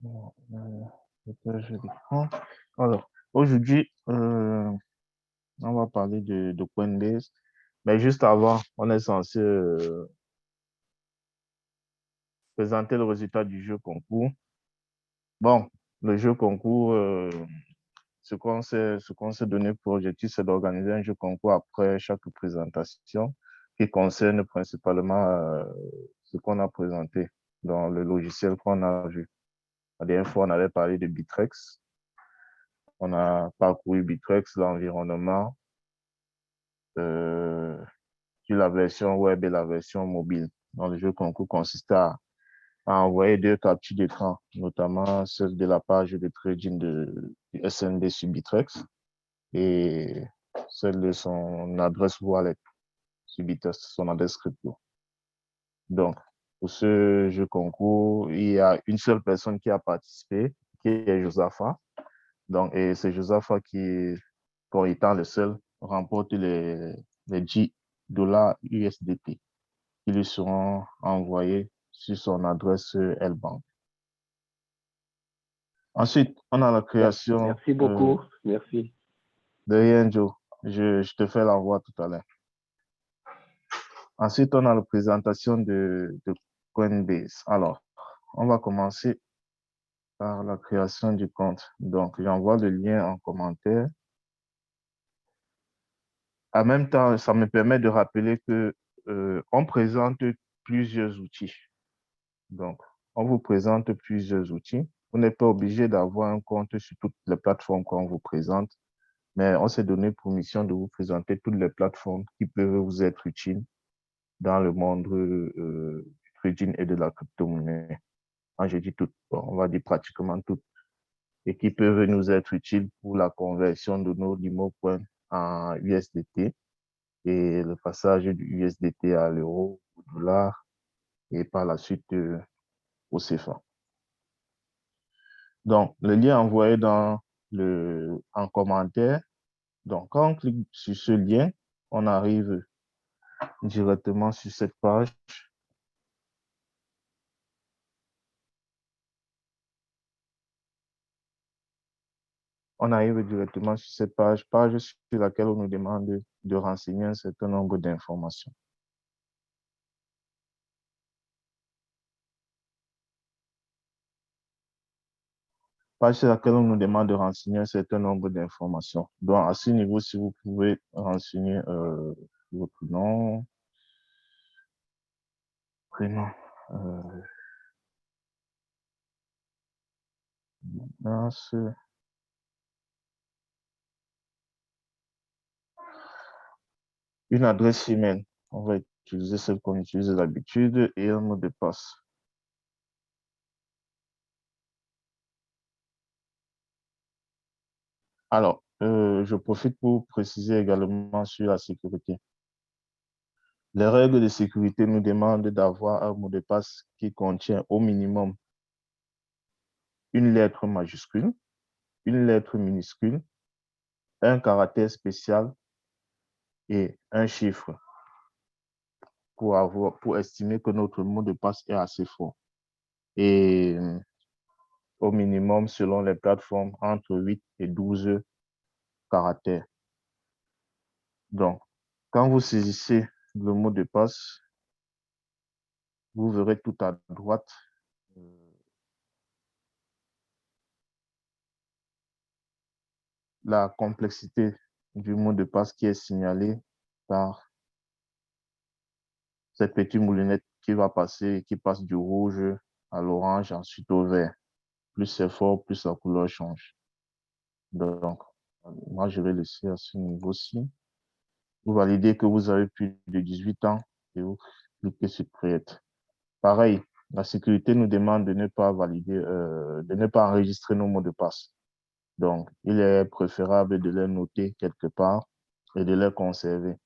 Bon, le partage d'écran. Alors, aujourd'hui, on va parler de Coinbase. Mais juste avant, on est censé présenter le résultat du jeu concours. Bon, le jeu concours, ce qu'on s'est donné pour objectif, c'est d'organiser un jeu concours après chaque présentation qui concerne principalement ce qu'on a présenté dans le logiciel qu'on a vu. La dernière fois, on avait parlé de Bitrex. On a parcouru Bitrex, l'environnement, euh, sur la version web et la version mobile. Dans le jeu concours consiste à envoyer deux captures d'écran, notamment celle de la page de trading du SND sur Bitrex et celle de son adresse wallet sur Bittrex, son adresse crypto. Donc, pour ce jeu concours, il y a une seule personne qui a participé, qui est Josaphat. Donc, et c'est Josaphat qui, comme étant le seul, remporte les 10 dollars USDT qui lui seront envoyés sur son adresse L-Bank. Ensuite, on a la création Merci beaucoup. Merci. de rien, Joe. Je te fais l'envoi tout à l'heure. Ensuite, on a la présentation de Coinbase. Alors, on va commencer par la création du compte. Donc, j'envoie le lien en commentaire. En même temps, ça me permet de rappeler que on présente plusieurs outils. Donc, on vous présente plusieurs outils. Vous n'êtes pas obligé d'avoir un compte sur toutes les plateformes qu'on vous présente, mais on s'est donné pour mission de vous présenter toutes les plateformes qui peuvent vous être utiles dans le monde du trading et de la crypto-monnaie. Quand je dis toutes, bon, on va dire pratiquement toutes, et qui peuvent nous être utiles pour la conversion de nos Limo Coins en USDT et le passage du USDT à l'euro, au dollar et par la suite au CFA. Donc, le lien envoyé en commentaire. Donc, quand on clique sur ce lien, on arrive directement sur cette page. On arrive directement sur cette page sur laquelle on nous demande de renseigner un certain nombre d'informations. Page sur laquelle on nous demande de renseigner un certain nombre d'informations. Donc, à ce niveau, si vous pouvez renseigner votre nom, prénom, une adresse email. On va utiliser celle qu'on utilise d'habitude et un mot de passe. Alors, je profite pour préciser également sur la sécurité. Les règles de sécurité nous demandent d'avoir un mot de passe qui contient au minimum une lettre majuscule, une lettre minuscule, un caractère spécial et un chiffre pour estimer que notre mot de passe est assez fort. Et au minimum, selon les plateformes, entre 8 et 12 caractères. Donc, quand vous saisissez le mot de passe, vous verrez tout à droite la complexité du mot de passe qui est signalé par cette petite moulinette qui va passer, qui passe du rouge à l'orange, ensuite au vert. Plus c'est fort, plus la couleur change. Donc, moi, je vais laisser à ce niveau-ci. Vous validez que vous avez plus de 18 ans et vous cliquez sur Create. Pareil, la sécurité nous demande de ne pas valider, de ne pas enregistrer nos mots de passe. Donc, il est préférable de les noter quelque part et de les conserver.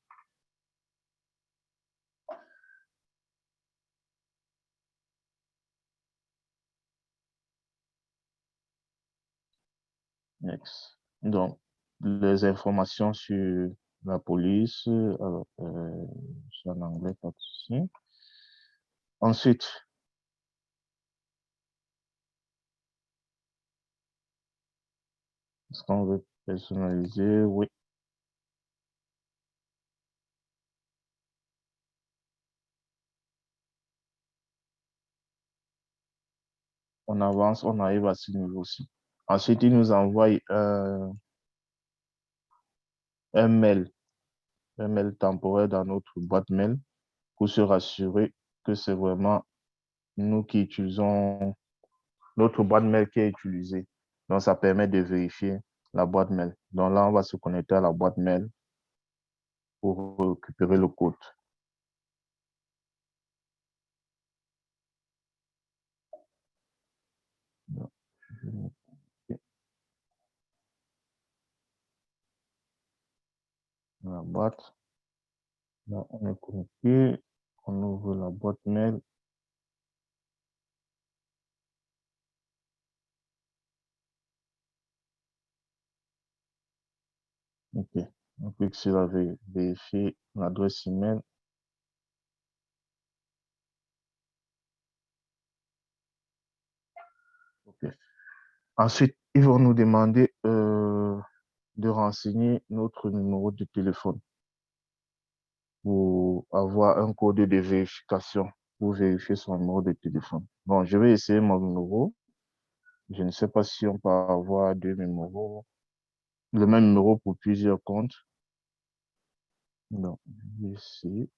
Next. Donc, les informations sur la police, alors, c'est en anglais, pas de souci. Ensuite, Est-ce qu'on veut personnaliser? Oui. On avance, on arrive à ce niveau-ci. Ensuite, il nous envoie un mail, un mail temporaire dans notre boîte mail pour se rassurer que c'est vraiment nous qui utilisons notre boîte mail qui est utilisée. Donc, ça permet de vérifier la boîte mail. Donc là, on va se connecter à la boîte mail pour récupérer le code. Donc, la boîte. Là, on est connecté. On ouvre la boîte mail. OK. On clique sur la vérifier l'adresse email. OK. Ensuite, ils vont nous demander de renseigner notre numéro de téléphone pour avoir un code de vérification pour vérifier son numéro de téléphone. Bon, je vais essayer mon numéro. Je ne sais pas si on peut avoir deux numéros, le même numéro pour plusieurs comptes. Donc, je vais essayer.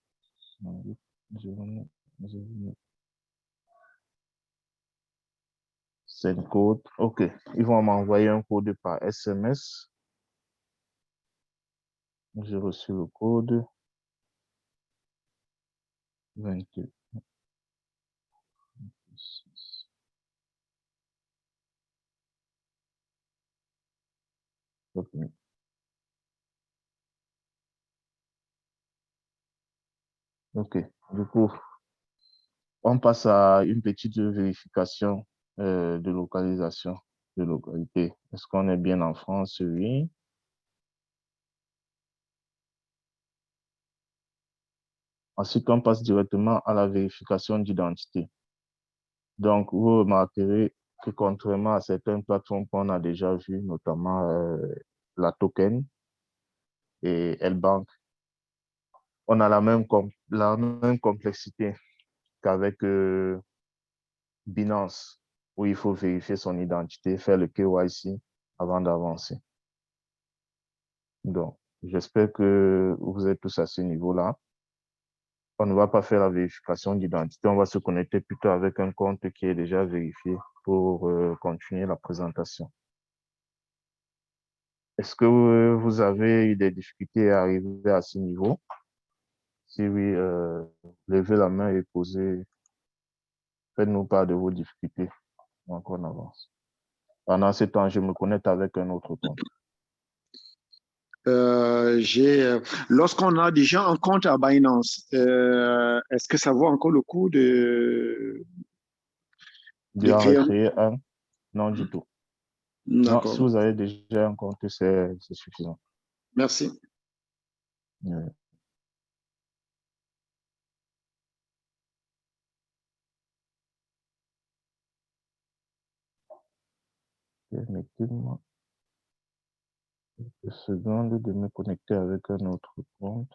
C'est un code. OK. Ils vont m'envoyer un code par SMS. J'ai reçu le code 26. OK. OK. Du coup, on passe à une petite vérification de localisation, de localité. Est-ce qu'on est bien en France? Oui. Ensuite, on passe directement à la vérification d'identité. Donc, vous remarquerez que contrairement à certaines plateformes qu'on a déjà vues, notamment la Token et L-Bank, on a la même complexité qu'avec Binance, où il faut vérifier son identité, faire le KYC avant d'avancer. Donc, j'espère que vous êtes tous à ce niveau-là. On ne va pas faire la vérification d'identité, on va se connecter plutôt avec un compte qui est déjà vérifié pour continuer la présentation. Est-ce que vous avez eu des difficultés à arriver à ce niveau? Si oui, levez la main et posez, faites-nous part de vos difficultés. Donc, on avance. Pendant ce temps, je me connecte avec un autre compte. Lorsqu'on a déjà un compte à Binance, est-ce que ça vaut encore le coup de D'en créer un? recréer un? Non, du tout. Non, si D'accord. vous avez déjà un compte, c'est suffisant. Merci. Oui. Permettez-moi une seconde de me connecter avec un autre compte.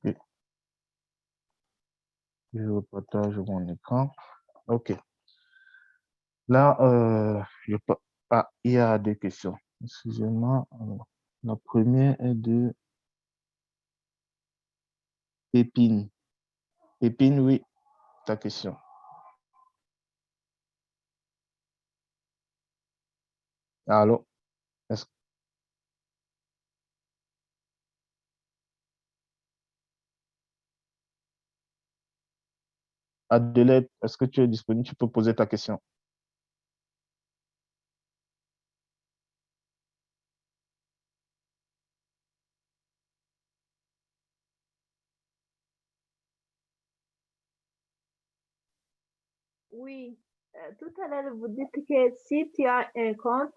Et je partage mon écran. OK. Là, il y a des questions. Excusez-moi. Alors, la première est de Épine. Épine, oui, ta question. Allô? Est-ce- Adelaide, est-ce que tu es disponible? Tu peux poser ta question. Oui, tout à l'heure, vous dites que si tu as un compte,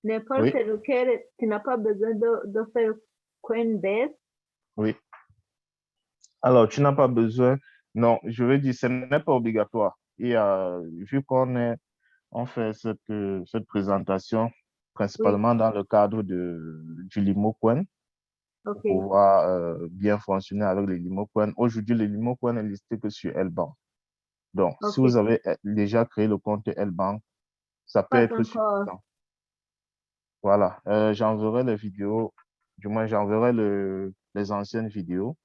n'importe Oui, lequel, tu n'as pas besoin de faire Coinbase. oui. Alors, tu n'as pas besoin. Non, je veux dire, ce n'est pas obligatoire. Et vu on fait cette présentation Oui, principalement dans le cadre du LimoCoin pour ok, pouvoir bien fonctionner avec les LimoCoin. Aujourd'hui, le LimoCoin est listé que sur L-Bank. Donc, si vous ok. avez déjà créé le compte L-Bank, ça peut Pas être encore. suffisant. Voilà, j'enverrai les vidéos, du moins j'enverrai les anciennes vidéos.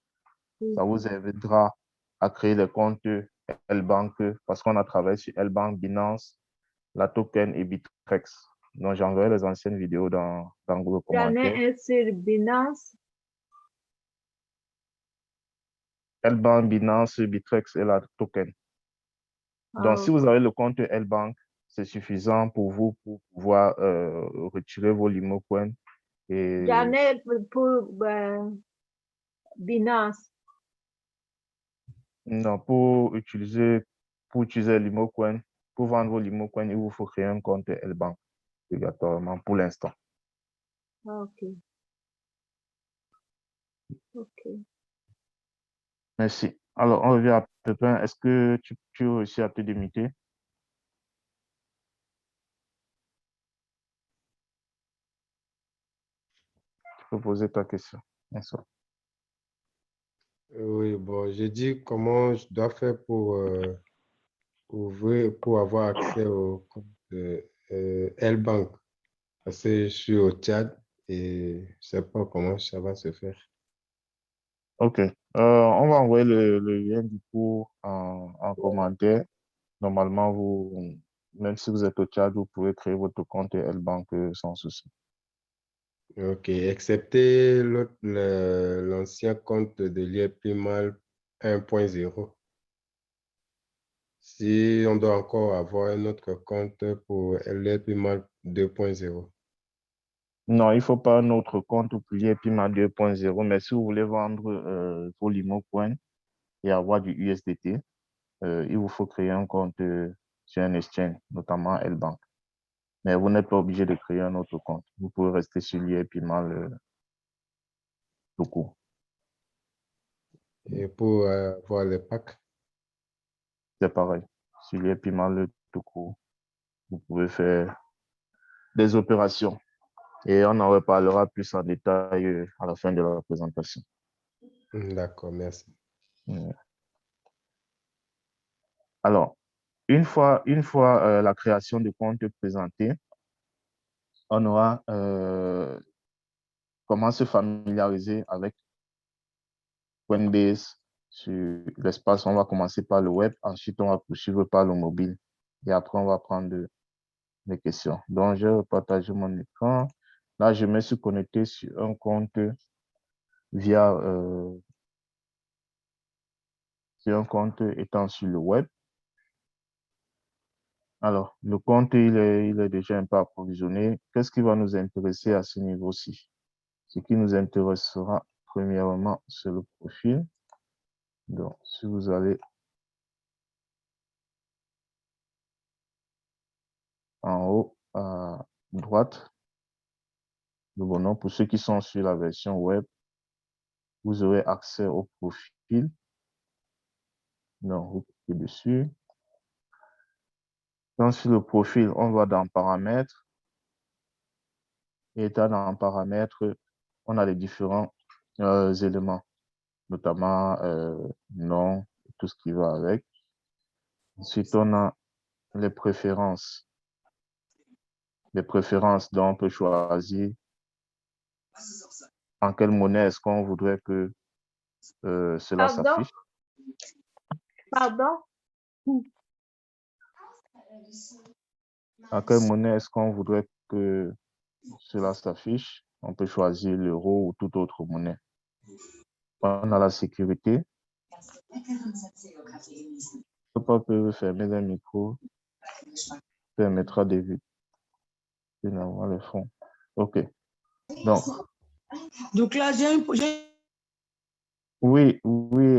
Oui. Ça vous aidera à créer les comptes L-Bank parce qu'on a travaillé sur L-Bank, Binance, la token et Bittrex. Donc, j'enverrai les anciennes vidéos dans le J'en commentaire. ai un sur Binance. L-Bank, Binance, Bittrex et la token. Donc, Ah, si vous avez le compte L-Bank, c'est suffisant pour vous pour pouvoir retirer vos LimoCoin et j'en ai pour Binance. non, pour utiliser LimoCoin, pour vendre vos LimoCoin, il vous faut créer un compte L-Bank obligatoirement pour l'instant. Ah, ok, ok. Merci. Alors, on revient à Pépin. Est-ce que tu réussis à te démuter? Tu peux poser ta question. Merci. Oui, bon, j'ai dit comment je dois faire pour avoir accès au compte L-Bank. Parce que je suis au Tchad et je ne sais pas comment ça va se faire. OK. On va envoyer le lien du cours en commentaire. Normalement, même si vous êtes au Tchad, vous pouvez créer votre compte L-Bank sans souci. Ok, excepté l'ancien compte de l'IEPIMAL 1.0. Si on doit encore avoir un autre compte pour l'IEPIMAL 2.0. Non, il ne faut pas un autre compte pour PIMA 2.0, mais si vous voulez vendre vos LimoCoin et avoir du USDT, il vous faut créer un compte sur un exchange, notamment L-Bank. Mais vous n'êtes pas obligé de créer un autre compte. Vous pouvez rester sur l'IEPIMA tout court. Et pour avoir les packs. C'est pareil. Sur l'IEPIMA tout court, vous pouvez faire des opérations. Et on en reparlera plus en détail à la fin de la présentation. D'accord, merci. Alors, une fois la création de compte présentée, on aura comment se familiariser avec Coinbase sur l'espace. On va commencer par le web, ensuite on va poursuivre par le mobile et après on va prendre les questions. Donc, je vais partager mon écran. Là, je me suis connecté sur un compte via sur un compte étant sur le web. Alors, le compte, il est déjà un peu approvisionné. Qu'est-ce qui va nous intéresser à ce niveau-ci? Ce qui nous intéressera premièrement, c'est le profil. Donc, si vous allez en haut à droite, le bonhomme, pour ceux qui sont sur la version web, vous aurez accès au profil. Donc, vous cliquez dessus. Donc, sur le profil, on va dans paramètres. Et dans paramètres, on a les différents éléments, notamment nom, et tout ce qui va avec. Ensuite, on a les préférences. Les préférences, dont on peut choisir en quelle monnaie est-ce qu'on voudrait que cela Pardon? s'affiche. Pardon? En quelle monnaie est-ce qu'on voudrait que cela s'affiche. On peut choisir l'euro ou toute autre monnaie. On a la sécurité. Le papa peut fermer le micro, permettra d'éviter d'avoir les fonds. OK. Donc là, j'ai un projet. Oui,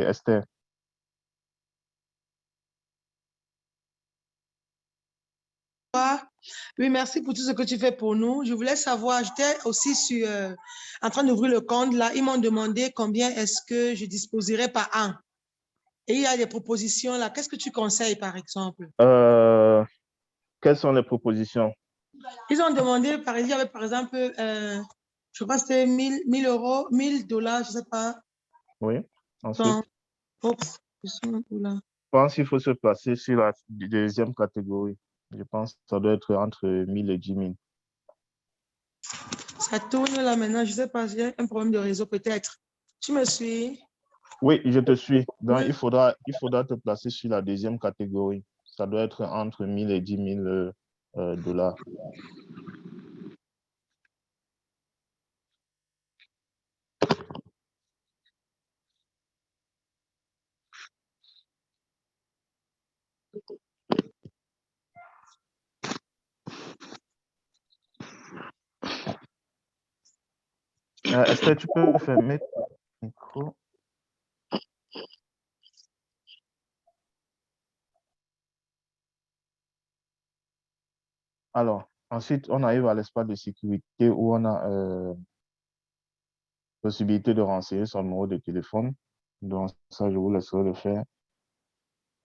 Esther. Oui, merci pour tout ce que tu fais pour nous. Je voulais savoir, j'étais aussi en train d'ouvrir le compte là. Ils m'ont demandé combien est-ce que je disposerais par an. Et il y a des propositions là. Qu'est-ce que tu conseilles par exemple? Quelles sont les propositions? Ils ont demandé, il y avait par exemple, je crois que c'était 1000 euros, 1000 $, je ne sais pas. Oui. Ensuite, Dans, oups, ils sont où là? je pense qu'il faut se placer sur la deuxième catégorie. Je pense que ça doit être entre 1000 et 10 000. Ça tourne là maintenant, je ne sais pas, il y a un problème de réseau peut-être. Tu me suis? Oui, je te suis. Donc, Oui. il faudra te placer sur la deuxième catégorie. Ça doit être entre 1000 et 10 000 dollars. Esther, tu peux fermer ton micro? Alors, ensuite, on arrive à l'espace de sécurité où on a possibilité de renseigner son numéro de téléphone. Donc, ça, je vous laisserai le faire.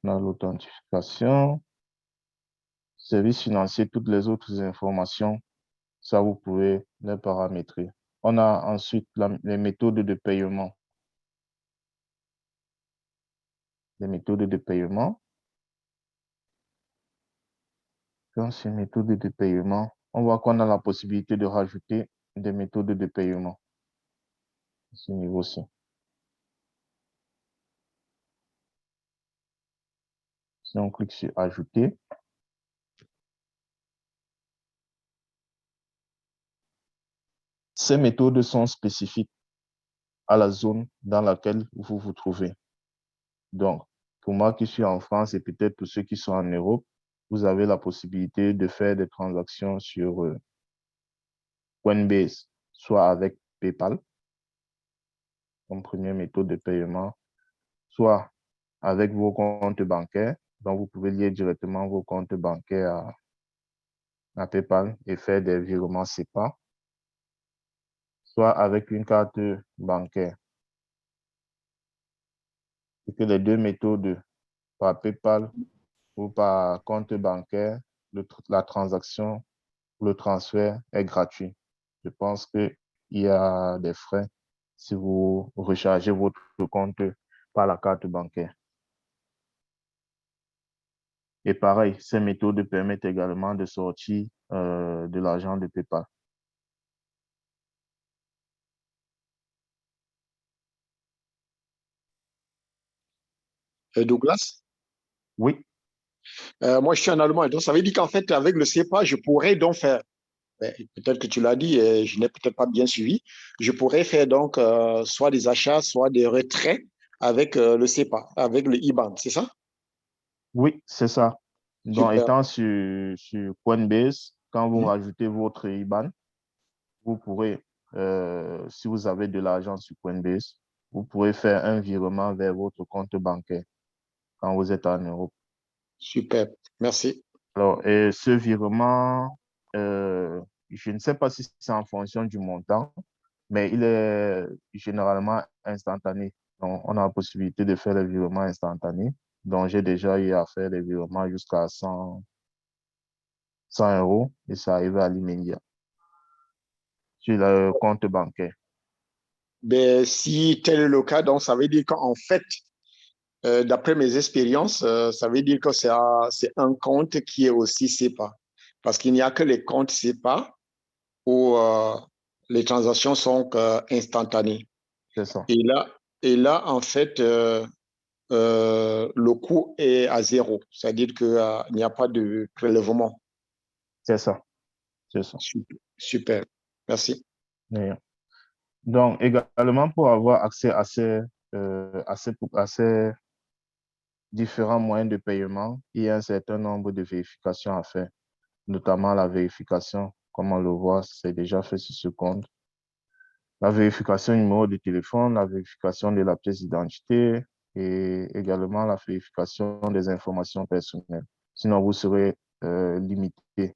On a l'authentification, service financier, toutes les autres informations, ça, vous pouvez les paramétrer. On a ensuite les méthodes de paiement. Les méthodes de paiement. Dans ces méthodes de paiement, on voit qu'on a la possibilité de rajouter des méthodes de paiement à ce niveau-ci. Si on clique sur Ajouter, ces méthodes sont spécifiques à la zone dans laquelle vous vous trouvez. Donc, pour moi qui suis en France et peut-être pour ceux qui sont en Europe, vous avez la possibilité de faire des transactions sur Coinbase, soit avec PayPal, comme première méthode de paiement, soit avec vos comptes bancaires. Donc, vous pouvez lier directement vos comptes bancaires à PayPal et faire des virements SEPA, soit avec une carte bancaire. Et que les deux méthodes, par PayPal ou par compte bancaire, la transaction ou le transfert est gratuit. Je pense qu'il y a des frais si vous rechargez votre compte par la carte bancaire. Et pareil, ces méthodes permettent également de sortir de l'argent de PayPal. Douglas? Oui, Moi, je suis en Allemagne. Donc, ça veut dire qu'en fait, avec le CEPA, je pourrais donc faire, peut-être que tu l'as dit, et je n'ai peut-être pas bien suivi, je pourrais faire donc soit des achats, soit des retraits avec le CEPA, avec le IBAN, c'est ça? oui, c'est ça. Donc, Super. étant sur Coinbase, quand vous Mhm. rajoutez votre IBAN, vous pourrez, si vous avez de l'argent sur Coinbase, vous pourrez faire un virement vers votre compte bancaire quand vous êtes en Europe. Super. Merci. Alors, et ce virement, je ne sais pas si c'est en fonction du montant, mais il est généralement instantané. Donc, on a la possibilité de faire les virements instantanés. Donc, j'ai déjà eu à faire des virements jusqu'à 100 € et ça arrive à l'immédiat sur le compte bancaire. Ben, si tel est le cas, donc ça veut dire qu'en fait, d'après mes expériences, ça veut dire que c'est un compte qui est aussi SEPA. Parce qu'il n'y a que les comptes SEPA où les transactions sont instantanées. C'est ça. Et là, en fait, le coût est à zéro. C'est-à-dire qu'il n'y a pas de prélèvement. C'est ça. C'est ça. Super. Super. Merci. D'ailleurs. Donc, également, pour avoir accès à ces différents moyens de paiement, il y a un certain nombre de vérifications à faire, notamment la vérification, comme on le voit, c'est déjà fait sur ce compte. La vérification numéro de téléphone, la vérification de la pièce d'identité et également la vérification des informations personnelles. Sinon, vous serez limité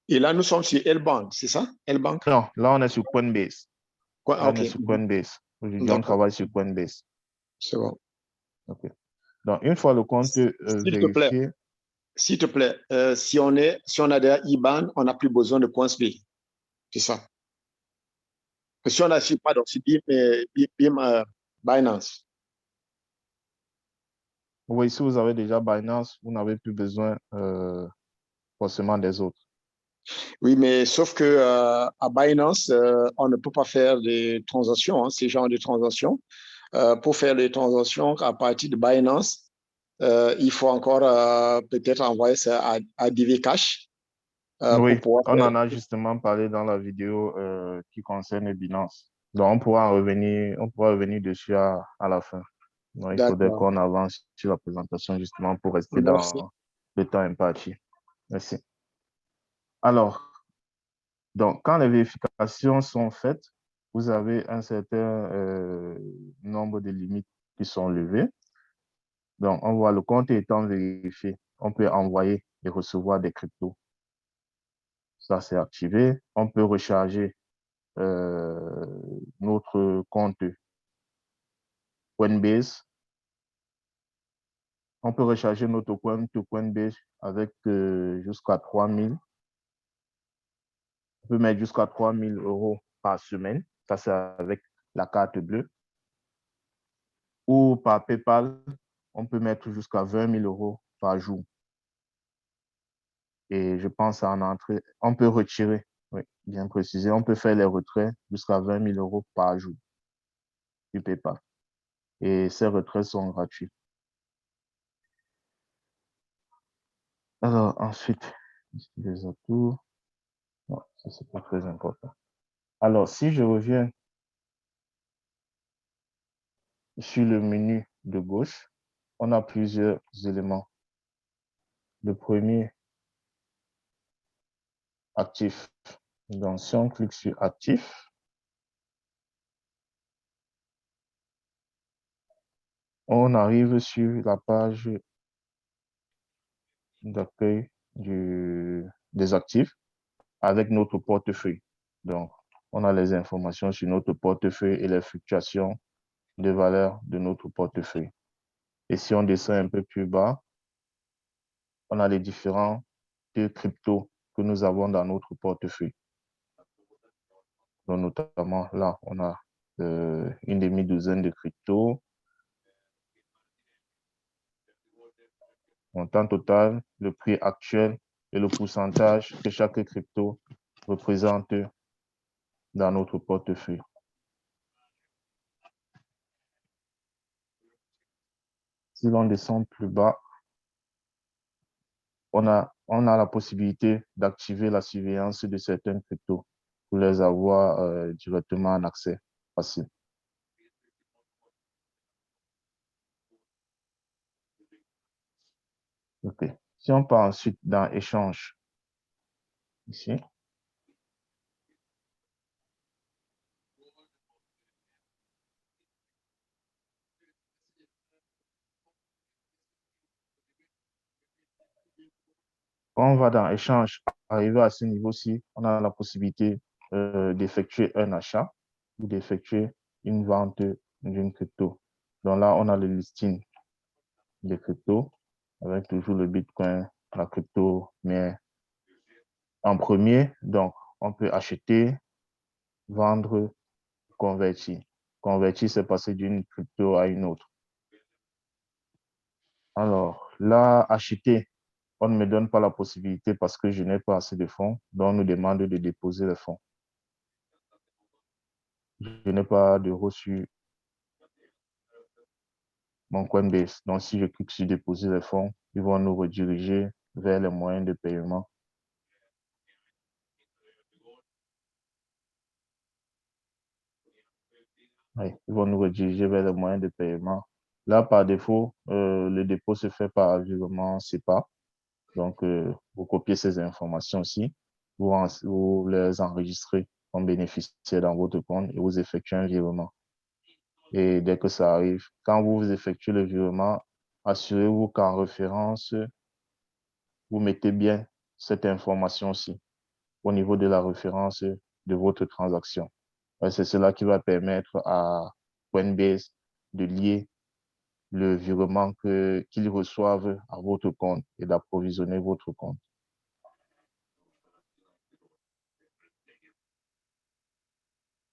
Et là, nous sommes sur L-Bank, c'est ça? L-Bank? Non, là, on est sur Coinbase. Quoi? Là, on Ok, est sur Coinbase. Aujourd'hui, on d'accord, travaille sur Coinbase. c'est bon. OK. Donc, une fois le compte S'il te plaît, vérifié, s'il te plaît, si on a déjà IBAN, on n'a plus besoin de CoinSP. C'est ça. Si on a, pardon, c'est BIM, Binance. oui, si vous avez déjà Binance, vous n'avez plus besoin forcément des autres. Oui, mais sauf que à Binance, on ne peut pas faire des transactions, hein, ces genres de transactions. Pour faire les transactions à partir de Binance, il faut encore peut-être envoyer ça à DiviCash Oui, pour pouvoir on faire. en a justement parlé dans la vidéo qui concerne Binance. Donc, on pourra revenir dessus à la fin. Donc, il faudrait D'accord. qu'on avance sur la présentation justement pour rester Merci. dans le temps imparti. Merci. Alors, donc, quand les vérifications sont faites, vous avez un certain nombre de limites qui sont levées. Donc, on voit le compte étant vérifié, on peut envoyer et recevoir des cryptos. Ça, c'est activé. On peut recharger notre compte Coinbase. On peut recharger notre compte Coinbase avec jusqu'à 3000. On peut mettre jusqu'à 3000 € par semaine. Ça, c'est avec la carte bleue. Ou par PayPal, on peut mettre jusqu'à 20 000 € par jour. Et je pense à en entrée, on peut retirer, oui, bien précisé, on peut faire les retraits jusqu'à 20 000 € par jour du PayPal. Et ces retraits sont gratuits. Alors, ensuite, les atouts. Non, ça, c'est pas très important. Alors, si je reviens sur le menu de gauche, on a plusieurs éléments. Le premier, actif. Donc, si on clique sur actif, on arrive sur la page d'accueil des actifs avec notre portefeuille. Donc, on a les informations sur notre portefeuille et les fluctuations de valeur de notre portefeuille. Et si on descend un peu plus bas, on a les différents cryptos que nous avons dans notre portefeuille. Donc, notamment, là, on a une demi-douzaine de cryptos. Montant total, le prix actuel et le pourcentage que chaque crypto représente dans notre portefeuille. Si l'on descend plus bas, on a la possibilité d'activer la surveillance de certains cryptos pour les avoir directement en accès facile. OK. Si on part ensuite dans échange, ici, quand on va dans échange, arrivé à ce niveau-ci, on a la possibilité d'effectuer un achat ou d'effectuer une vente d'une crypto. Donc là, on a le listing des cryptos avec toujours le Bitcoin, la crypto mais en premier. Donc, on peut acheter, vendre, convertir. Convertir, c'est passer d'une crypto à une autre. Alors, là, acheter, on ne me donne pas la possibilité parce que je n'ai pas assez de fonds, donc on nous demande de déposer les fonds. Je n'ai pas de reçu mon Coinbase. Donc, si je clique sur déposer les fonds, ils vont nous rediriger vers les moyens de paiement. Oui, ils vont nous rediriger vers les moyens de paiement. Là, par défaut, le dépôt se fait par virement SEPA. Donc, vous copiez ces informations aussi, vous les enregistrez comme bénéficiaire dans votre compte et vous effectuez un virement. Et dès que ça arrive, quand vous effectuez le virement, assurez-vous qu'en référence, vous mettez bien cette information-ci. au niveau de la référence de votre transaction. C'est cela qui va permettre à Coinbase de lier le virement qu'ils reçoivent à votre compte et d'approvisionner votre compte.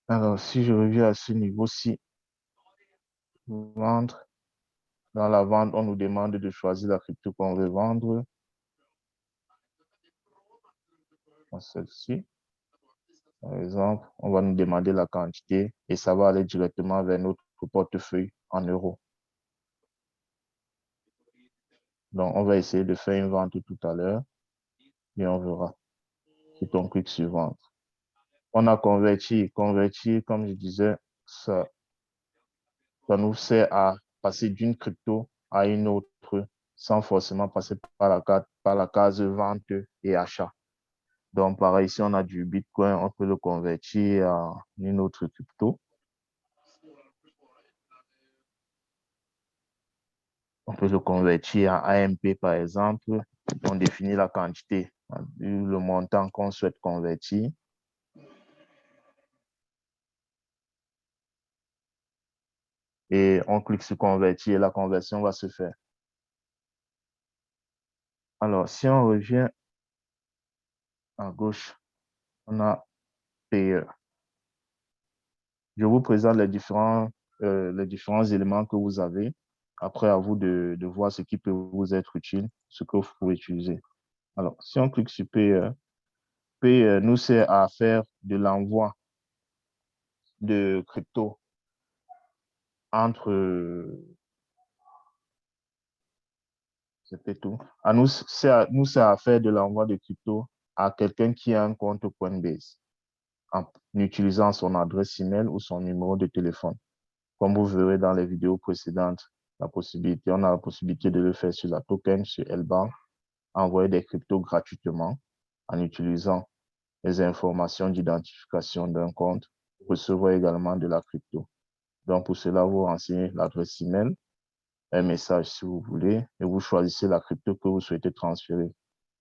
Alors, si je reviens à ce niveau-ci, vendre. Dans la vente, on nous demande de choisir la crypto qu'on veut vendre. Celle-ci, par exemple, on va nous demander la quantité et ça va aller directement vers notre portefeuille en euros. Donc, on va essayer de faire une vente tout à l'heure et on verra. Si on clique sur vente. On a converti. Convertir, comme je disais, ça nous sert à passer d'une crypto à une autre sans forcément passer par la case vente et achat. Donc, pareil, si on a du Bitcoin, on peut le convertir en une autre crypto. On peut le convertir en AMP, par exemple. On définit la quantité, le montant qu'on souhaite convertir. Et on clique sur convertir et la conversion va se faire. Alors, si on revient à gauche, on a payeur. Je vous présente les différents éléments que vous avez. Après, à vous de voir ce qui peut vous être utile, ce que vous pouvez utiliser. Alors, si on clique sur payeur, payeur nous sert à faire de l'envoi de crypto entre, c'était tout. Nous sert à faire de l'envoi de crypto à quelqu'un qui a un compte Coinbase en utilisant son adresse email ou son numéro de téléphone. Comme vous verrez dans les vidéos précédentes, on a la possibilité de le faire sur la token, sur L-Bank, envoyer des cryptos gratuitement en utilisant les informations d'identification d'un compte, recevoir également de la crypto. Donc, pour cela, vous renseignez l'adresse email, un message si vous voulez, et vous choisissez la crypto que vous souhaitez transférer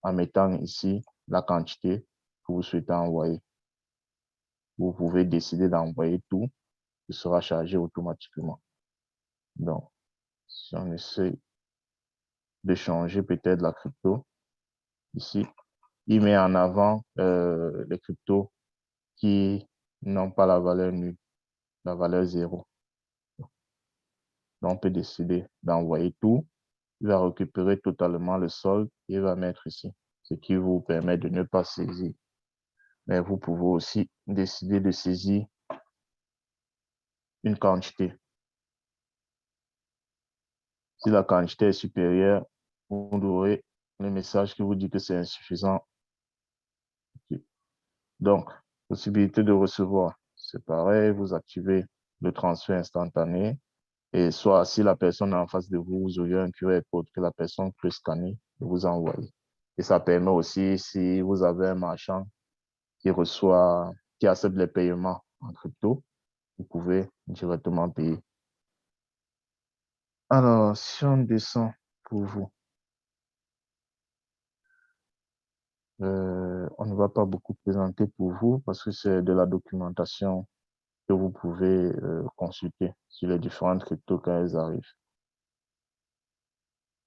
en mettant ici la quantité que vous souhaitez envoyer. Vous pouvez décider d'envoyer tout, ce sera chargé automatiquement. Donc, si on essaie de changer peut-être la crypto, ici, il met en avant les cryptos qui n'ont pas la valeur nulle, la valeur 0. Donc, on peut décider d'envoyer tout. Il va récupérer totalement le solde et il va mettre ici, ce qui vous permet de ne pas saisir. Mais vous pouvez aussi décider de saisir une quantité. Si la quantité est supérieure, vous aurez le message qui vous dit que c'est insuffisant. Donc, possibilité de recevoir, c'est pareil, vous activez le transfert instantané et soit si la personne est en face de vous, vous aurez un QR code que la personne peut scanner et vous envoyer. Et ça permet aussi, si vous avez un marchand qui accepte les paiements en crypto, vous pouvez directement payer. Alors, si on descend pour vous, on ne va pas beaucoup présenter pour vous parce que c'est de la documentation que vous pouvez consulter sur les différentes cryptos quand elles arrivent.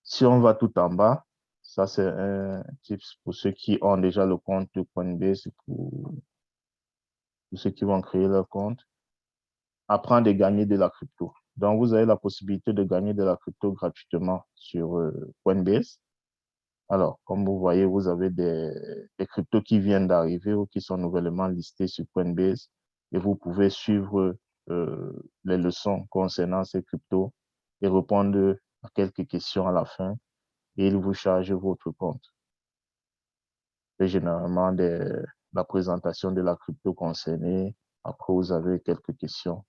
Si on va tout en bas, ça c'est un tips pour ceux qui ont déjà le compte de Coinbase, pour ceux qui vont créer leur compte. Apprendre et gagner de la crypto. Donc, vous avez la possibilité de gagner de la crypto gratuitement sur Coinbase. Alors, comme vous voyez, vous avez des cryptos qui viennent d'arriver ou qui sont nouvellement listés sur Coinbase et vous pouvez suivre les leçons concernant ces cryptos et répondre à quelques questions à la fin et il vous charge votre compte. C'est généralement la présentation de la crypto concernée. Après, vous avez quelques questions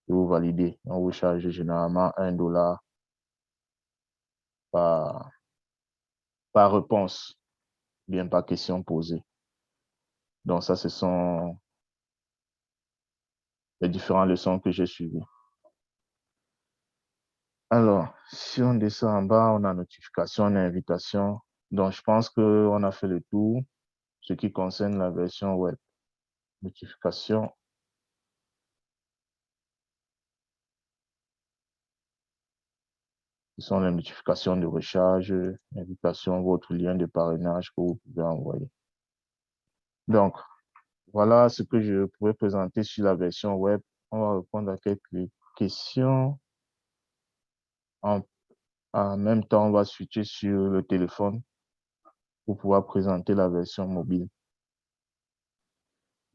que vous validez. On vous charge généralement $1 par réponse, bien par question posée. Donc ça, ce sont les différentes leçons que j'ai suivies. Alors, si on descend en bas, on a notification, on a invitation. Donc, je pense qu'on a fait le tour. ce qui concerne la version web. Notification. Ce sont les notifications de recharge, invitation, votre lien de parrainage que vous pouvez envoyer. Donc, voilà ce que je pourrais présenter sur la version web. On va répondre à quelques questions. En même temps, on va switcher sur le téléphone pour pouvoir présenter la version mobile.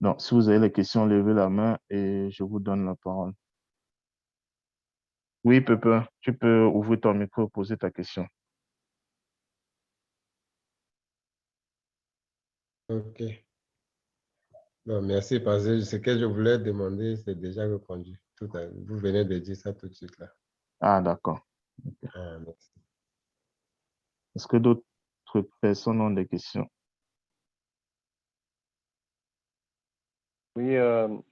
Donc, si vous avez les questions, levez la main et je vous donne la parole. Oui, Pépin, tu peux ouvrir ton micro et poser ta question. Ok. Non, merci, parce que ce que je voulais demander, c'est déjà répondu. Vous venez de dire ça tout de suite là. Ah, d'accord. Ah, merci. Est-ce que d'autres personnes ont des questions? Oui,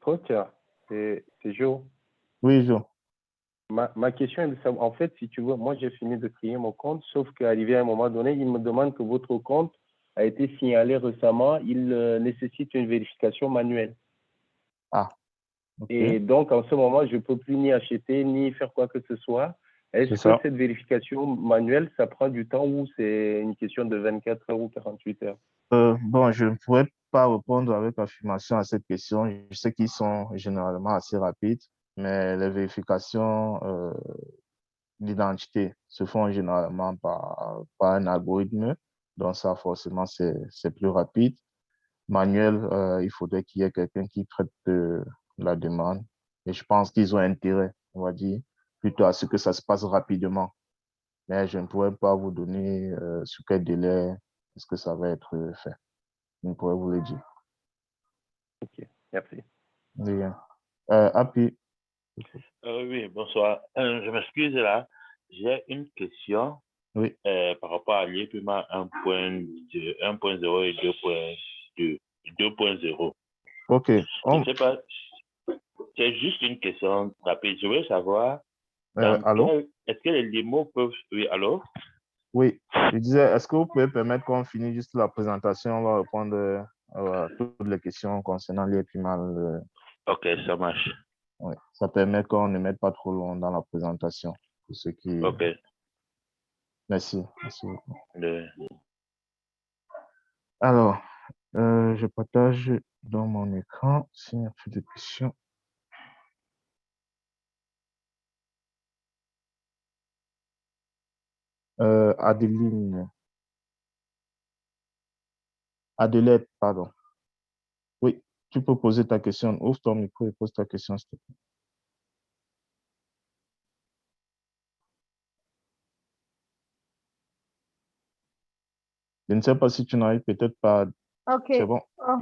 coach, c'est Joe. Oui, Jo. Ma question est de savoir, en fait, si tu veux, moi j'ai fini de créer mon compte, sauf qu'arrivé à un moment donné, il me demande que votre compte a été signalé récemment, il nécessite une vérification manuelle. Ah, ok. Et donc, en ce moment, je ne peux plus ni acheter, ni faire quoi que ce soit. Est-ce C'est ça. que cette vérification manuelle, ça prend du temps ou c'est une question de 24 heures ou 48 heures? Bon, je ne pourrais pas répondre avec affirmation à cette question. Je sais qu'ils sont généralement assez rapides, mais les vérifications d'identité se font généralement par un algorithme. Donc ça, forcément, c'est plus rapide. Manuel, il faudrait qu'il y ait quelqu'un qui traite la demande. Et je pense qu'ils ont intérêt, on va dire, plutôt à ce que ça se passe rapidement. Mais je ne pourrais pas vous donner sous quel délai est-ce que ça va être fait. Je ne pourrais vous le dire. Ok, merci. Bien. Happy. Oui, bonsoir. Je m'excuse là. J'ai une question Oui. par rapport à l'IEPMA 1.0 et 2.0. OK. Je ne sais pas, c'est juste une question rapide. Je veux savoir, Allô? est-ce que les mots peuvent... Oui, allô? Oui. Je disais, est-ce que vous pouvez permettre qu'on finisse juste la présentation? On va répondre à toutes les questions concernant l'IEPMA. Ok, ça marche. Oui. Ça permet qu'on ne mette pas trop long dans la présentation. Pour ceux qui... Ok. Merci. Merci beaucoup. Le- Alors, je partage dans mon écran s'il n'y a plus de questions. Adeline. Adelaide, pardon. Oui, tu peux poser ta question. Ouvre ton micro et pose ta question, s'il te plaît. Je ne sais pas si tu n'arrives peut-être pas. OK. C'est bon. Oh.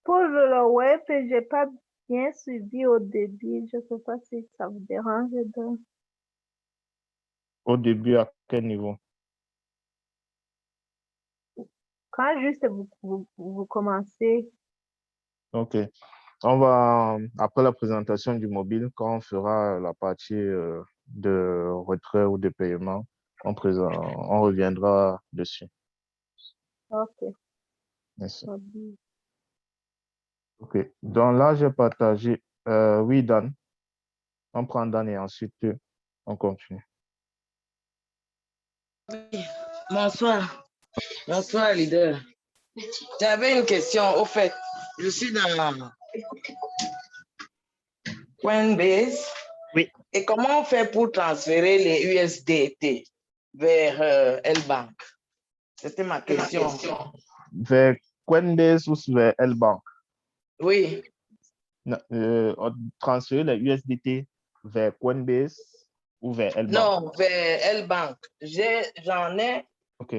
Pour le web, j'ai pas bien suivi au début. Je sais pas si ça vous dérange de... Au début, à quel niveau? Quand juste vous commencez. OK. On va, après la présentation du mobile, quand on fera la partie de retrait ou de paiement, on reviendra dessus. OK. Merci. Mobile. OK. Donc là, j'ai partagé. Oui, Dan. On prend Dan et ensuite on continue. Bonsoir. Bonsoir, leader. J'avais une question. Au fait, je suis dans Coinbase. Oui. Et comment on fait pour transférer les USDT vers L-Bank? C'était ma question. Vers Coinbase ou vers L-Bank? Oui. On transférer les USDT vers Coinbase ou vers L-Bank? Non, vers L-Bank. J'en ai OK.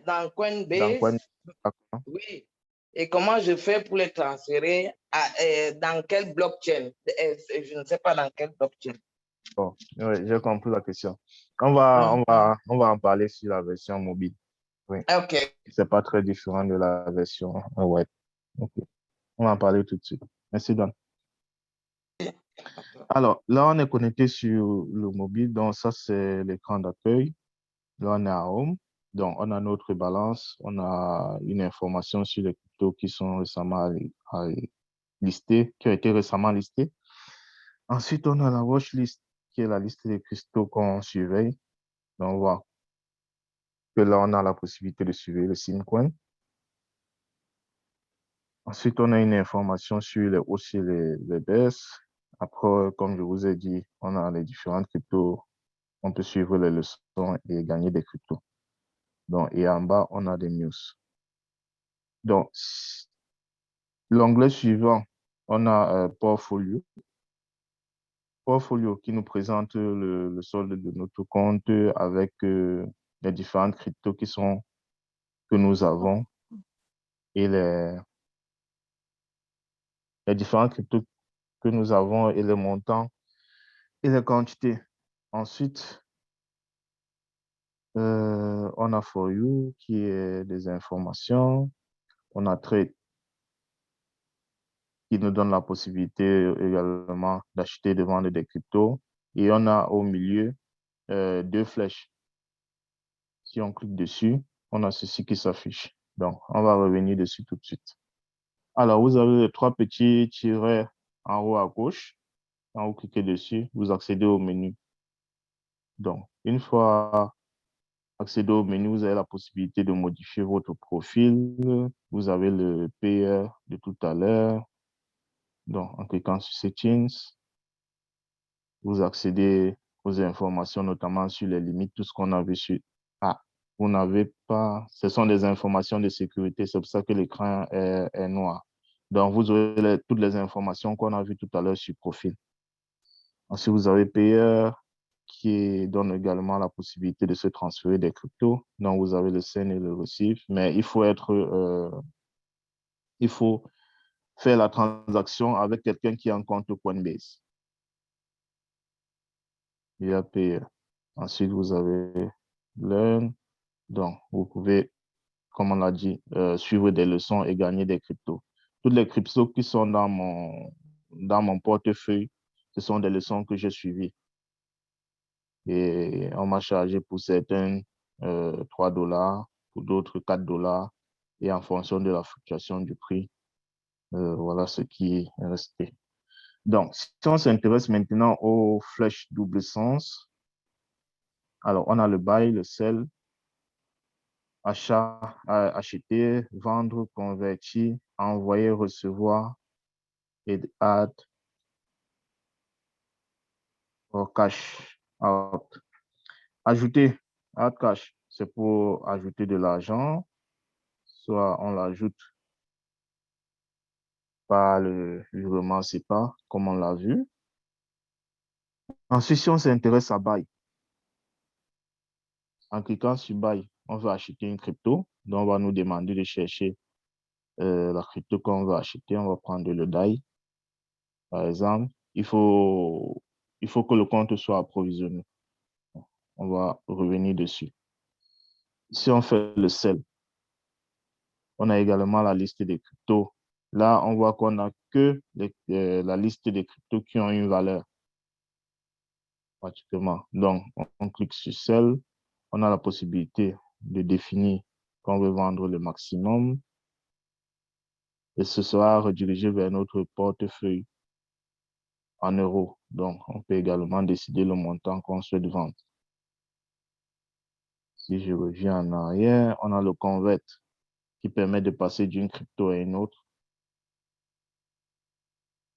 dans Coinbase. Dans Coinbase. D'accord. Oui. Et comment je fais pour les transférer dans quelle blockchain? Je ne sais pas dans quelle blockchain. Bon, oui, j'ai compris la question. On va en parler sur la version mobile. Oui. OK. C'est pas très différent de la version web. OK. On va en parler tout de suite. Merci, Dan. Alors, là, on est connecté sur le mobile. Donc, ça, c'est l'écran d'accueil. Là, on est à Home. Donc, on a notre balance, on a une information sur les cryptos qui sont récemment listés, qui ont été récemment listés. Ensuite, on a la watchlist, qui est la liste des cryptos qu'on surveille. Donc, on voit que là, on a la possibilité de surveiller le Simcoin. Ensuite, on a une information sur les hausses et les baisses. Après, comme je vous ai dit, on a les différentes cryptos. On peut suivre les leçons et gagner des cryptos. Donc, et en bas, on a des news. Donc, l'onglet suivant, on a Portfolio. Portfolio qui nous présente le solde de notre compte avec les différentes cryptos que nous avons et les différentes cryptos que nous avons et les montants et les quantités. Ensuite, on a For You qui est des informations. On a Trade qui nous donne la possibilité également d'acheter et de vendre des cryptos. Et on a au milieu deux flèches. Si on clique dessus, on a ceci qui s'affiche. Donc, on va revenir dessus tout de suite. Alors, vous avez les trois petits tirets en haut à gauche. Quand vous cliquez dessus, vous accédez au menu. Donc, une fois accédé au menu, vous avez la possibilité de modifier votre profil. Vous avez le payer de tout à l'heure. Donc, en cliquant sur Settings, vous accédez aux informations, notamment sur les limites, tout ce qu'on a vu sur... Ah, vous n'avez pas... Ce sont des informations de sécurité, c'est pour ça que l'écran est noir. Donc, vous aurez toutes les informations qu'on a vues tout à l'heure sur profil. Ensuite, vous avez payeur qui donne également la possibilité de se transférer des cryptos. Donc, vous avez le send et le receive, mais il faut faire la transaction avec quelqu'un qui a un compte Coinbase. Il y a payeur. Ensuite, vous avez Learn. Donc, vous pouvez, comme on l'a dit, suivre des leçons et gagner des cryptos. Toutes les cryptos qui sont dans mon portefeuille, ce sont des leçons que j'ai suivies. Et on m'a chargé pour certains 3 $, pour d'autres 4 $. Et en fonction de la fluctuation du prix, voilà ce qui est resté. Donc, si on s'intéresse maintenant aux flèches double sens, alors on a le buy, le sell, achat, acheter, vendre, convertir, envoyer, recevoir et add or cash out. Ajouter, add cash, c'est pour ajouter de l'argent, soit on l'ajoute par le virement SEPA, comme on l'a vu. Ensuite, si on s'intéresse à buy, en cliquant sur buy, on va acheter une crypto, donc on va nous demander de chercher la crypto qu'on va acheter. On va prendre le DAI, par exemple. Il faut que le compte soit approvisionné. On va revenir dessus. Si on fait le sell, on a également la liste des cryptos. Là, on voit qu'on n'a que la liste des cryptos qui ont une valeur, pratiquement. Donc, on clique sur sell. On a la possibilité de définir qu'on veut vendre le maximum. Et ce sera redirigé vers notre portefeuille en euros. Donc, on peut également décider le montant qu'on souhaite vendre. Si je reviens en arrière, on a le convert qui permet de passer d'une crypto à une autre.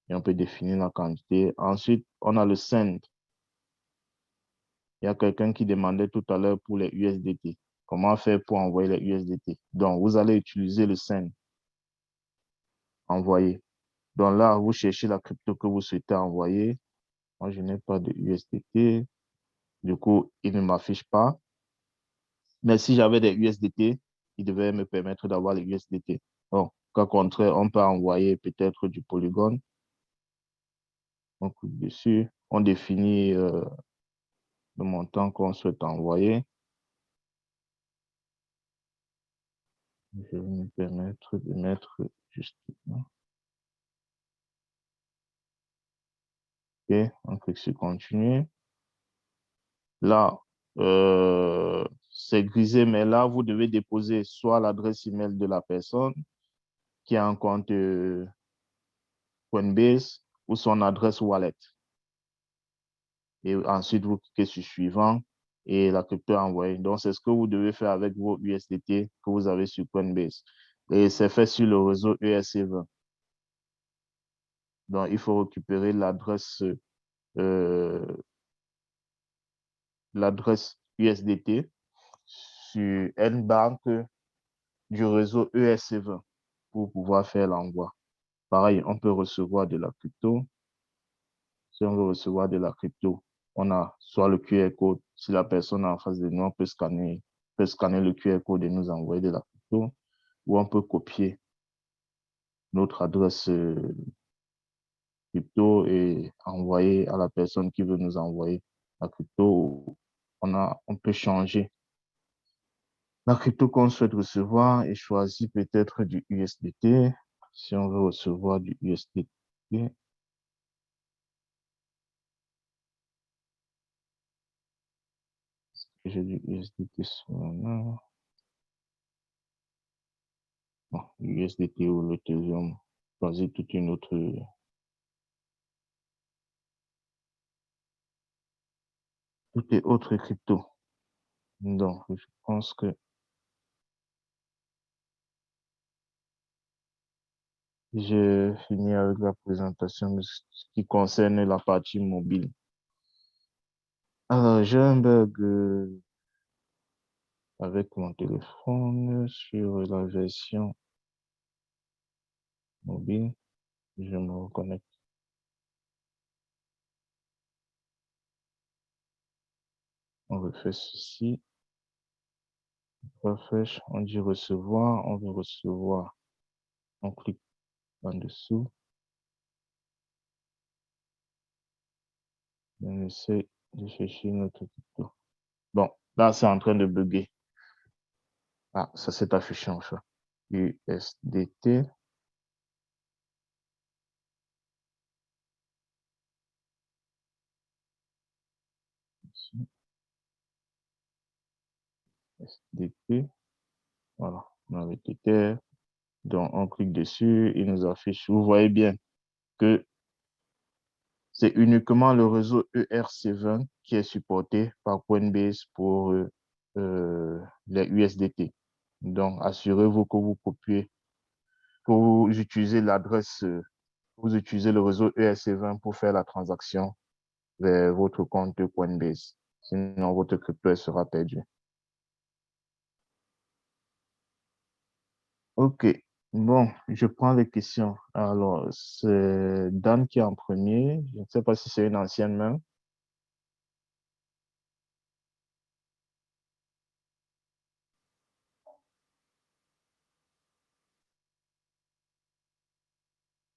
Et on peut définir la quantité. Ensuite, on a le send. Il y a quelqu'un qui demandait tout à l'heure pour les USDT. Comment faire pour envoyer les USDT? Donc, vous allez utiliser le send. Envoyer. Donc là, vous cherchez la crypto que vous souhaitez envoyer. Moi, je n'ai pas de USDT. Du coup, il ne m'affiche pas. Mais si j'avais des USDT, il devait me permettre d'avoir les USDT. Bon, au contraire, on peut envoyer peut-être du Polygon. On clique dessus. On définit le montant qu'on souhaite envoyer. Je vais me permettre de mettre juste là. OK, on clique sur continuer. Là, c'est grisé, mais là, vous devez déposer soit l'adresse email de la personne qui a un compte Coinbase ou son adresse wallet. Et ensuite, vous cliquez sur suivant et la crypto est envoyée. Donc, c'est ce que vous devez faire avec vos USDT que vous avez sur Coinbase. Et c'est fait sur le réseau ERC20. Donc, il faut récupérer l'adresse USDT sur une banque du réseau ERC20 pour pouvoir faire l'envoi. Pareil, on peut recevoir de la crypto. Si on veut recevoir de la crypto, on a soit le QR code. Si la personne en face de nous, on peut scanner le QR code et nous envoyer de la crypto. Ou on peut copier notre adresse crypto et envoyer à la personne qui veut nous envoyer la crypto. On peut changer la crypto qu'on souhaite recevoir et choisir peut-être du USDT. Si on veut recevoir du USDT, j'ai du USDT sur là. Bon, USDT ou l'Ethereum, choisir toute une autre. Toutes les autres cryptos. Donc, je pense que j'ai fini avec la présentation de ce qui concerne la partie mobile. Alors, j'ai un bug avec mon téléphone sur la version mobile. Je me reconnecte. On refait ceci. Refresh, on dit recevoir, on veut recevoir. On clique en dessous. On essaie de chercher notre crypto. Bon, là, c'est en train de bugger. Ah, ça s'est affiché enfin. USDT. Ici. USDT. Voilà, on a avec Ether. Donc, on clique dessus, il nous affiche. Vous voyez bien que c'est uniquement le réseau ERC20 qui est supporté par Coinbase pour les USDT. Donc, assurez-vous que vous copiez, que vous utilisez l'adresse, vous utilisez le réseau ERC20 pour faire la transaction vers votre compte Coinbase. Sinon, votre crypto sera perdue. OK. Bon, je prends les questions. Alors, c'est Dan qui est en premier. Je ne sais pas si c'est une ancienne main.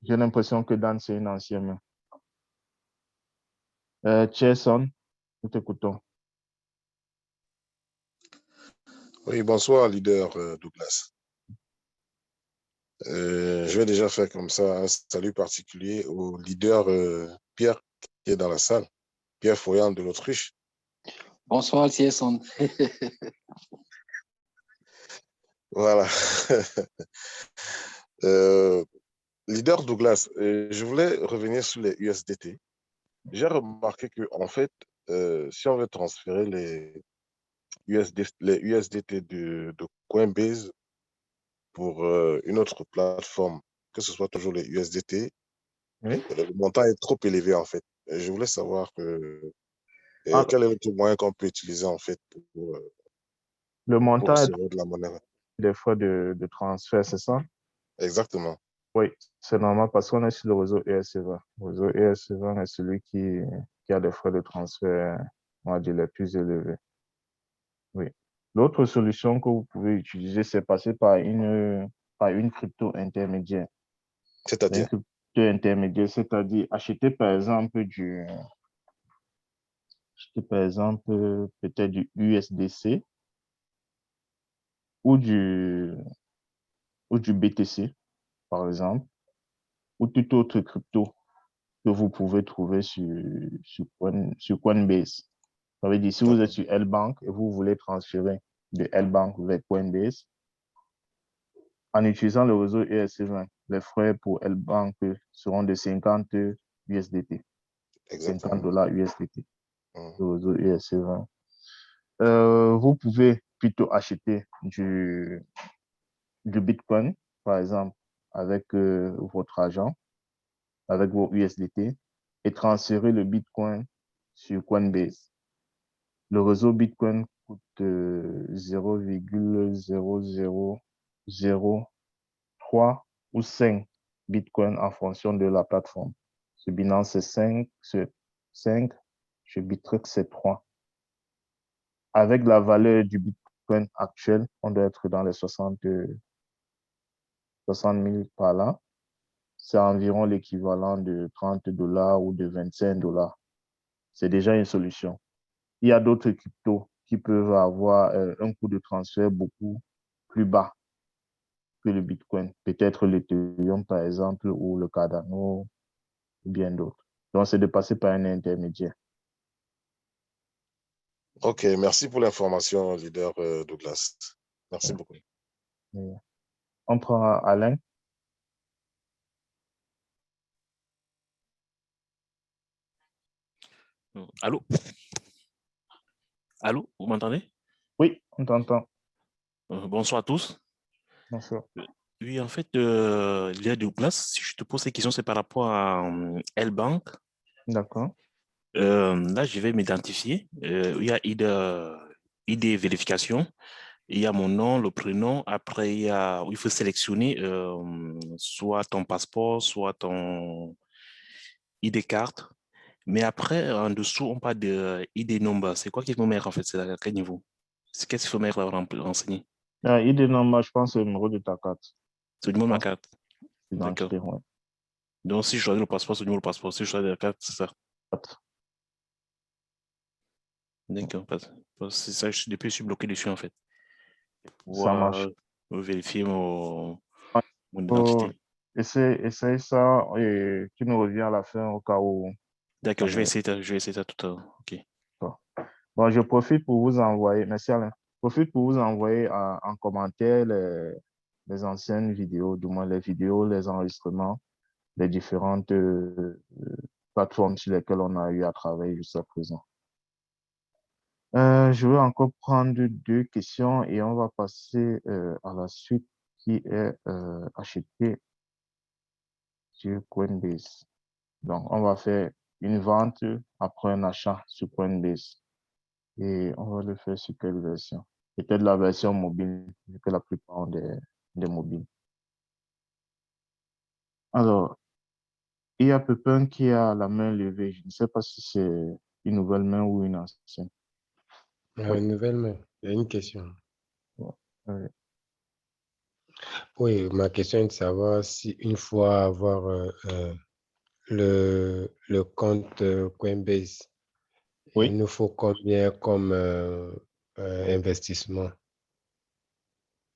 J'ai l'impression que Dan, c'est une ancienne main. Jason, nous t'écoutons. Oui, bonsoir, leader Douglas. Je vais déjà faire comme ça un salut particulier au leader Pierre qui est dans la salle, Pierre Foyan de l'Autriche. Bonsoir, Jason. Voilà. Leader Douglas, je voulais revenir sur les USDT. J'ai remarqué que en fait, si on veut transférer les USDT de Coinbase pour une autre plateforme, que ce soit toujours les USDT, Oui. le montant est trop élevé en fait. Et je voulais savoir quel est l'autre moyen qu'on peut utiliser en fait pour le montant est recevoir de la monnaie. des frais de transfert, c'est ça? Exactement. Oui, c'est normal parce qu'on est sur le réseau ERC20. Le réseau ERC20 est celui qui a des frais de transfert, on va dire, les plus élevés. Oui. L'autre solution que vous pouvez utiliser, c'est passer par une crypto intermédiaire. Une C'est-à-dire? crypto intermédiaire, c'est-à-dire acheter par exemple peut-être du USDC ou du BTC, par exemple, ou toute autre crypto que vous pouvez trouver sur Coinbase. Ça veut dire, si vous êtes sur L-Bank et vous voulez transférer de L-Bank vers Coinbase. En utilisant le réseau ERC20, les frais pour L-Bank seront de 50 USDT. Exactement. 50 $ USDT. Mhm. Le réseau ERC20. Vous pouvez plutôt acheter du Bitcoin, par exemple, avec votre argent, avec vos USDT, et transférer le Bitcoin sur Coinbase. Le réseau Bitcoin coûte 0,0003 ou 5 Bitcoin en fonction de la plateforme. Sur Binance, c'est 5, sur Bittrex, c'est 3. Avec la valeur du Bitcoin actuel, on doit être dans les 60 000 par là. C'est environ l'équivalent de 30 $ ou de 25 $. C'est déjà une solution. Il y a d'autres cryptos qui peuvent avoir un coût de transfert beaucoup plus bas que le Bitcoin. Peut-être l'Ethereum, par exemple, ou le Cardano, ou bien d'autres. Donc, c'est de passer par un intermédiaire. OK, merci pour l'information, leader Douglas. Merci beaucoup. On prend Alain. Allô? Allô, vous m'entendez? Oui, on t'entend. Bonsoir à tous. Bonsoir. Oui, en fait, leader Douglas, si je te pose ces questions, c'est par rapport à L-Bank. D'accord. Là, je vais m'identifier. Il y a ID vérification. Il y a mon nom, le prénom. Après, il faut sélectionner soit ton passeport, soit ton ID carte. Mais après, en dessous, on parle de ID number. C'est quoi qu'il faut mettre en fait? C'est à quel niveau? Qu'est-ce qu'il faut mettre renseigner? ID number, je pense, c'est le numéro de ta carte. C'est le numéro de ma carte. D'accord. Identité, ouais. Donc, si je choisis le passeport, c'est le numéro de passeport. Si je choisis la carte, c'est ça. D'accord. C'est ça, depuis, je suis bloqué dessus en fait. Ça marche. Vérifier mon identité. Essaye ça et tu nous reviens à la fin au cas où. D'accord, je vais essayer ça tout à l'heure. OK. Bon, je profite pour vous envoyer, merci Alain, je profite pour vous envoyer en commentaire les anciennes vidéos, du moins les vidéos, les enregistrements, les différentes plateformes sur lesquelles on a eu à travailler jusqu'à présent. Je vais encore prendre 2 questions et on va passer à la suite qui est acheter sur Coinbase. Donc, on va faire une vente après un achat sur Coinbase. Et on va le faire sur quelle version? Peut-être la version mobile, vu que la plupart ont des mobiles. Alors, il y a Pepin qui a la main levée. Je ne sais pas si c'est une nouvelle main ou une ancienne. Une nouvelle main. Il y a une question. Oui. Oui, ma question est de savoir si une fois avoir le compte Coinbase, Oui. il nous faut combien comme investissement?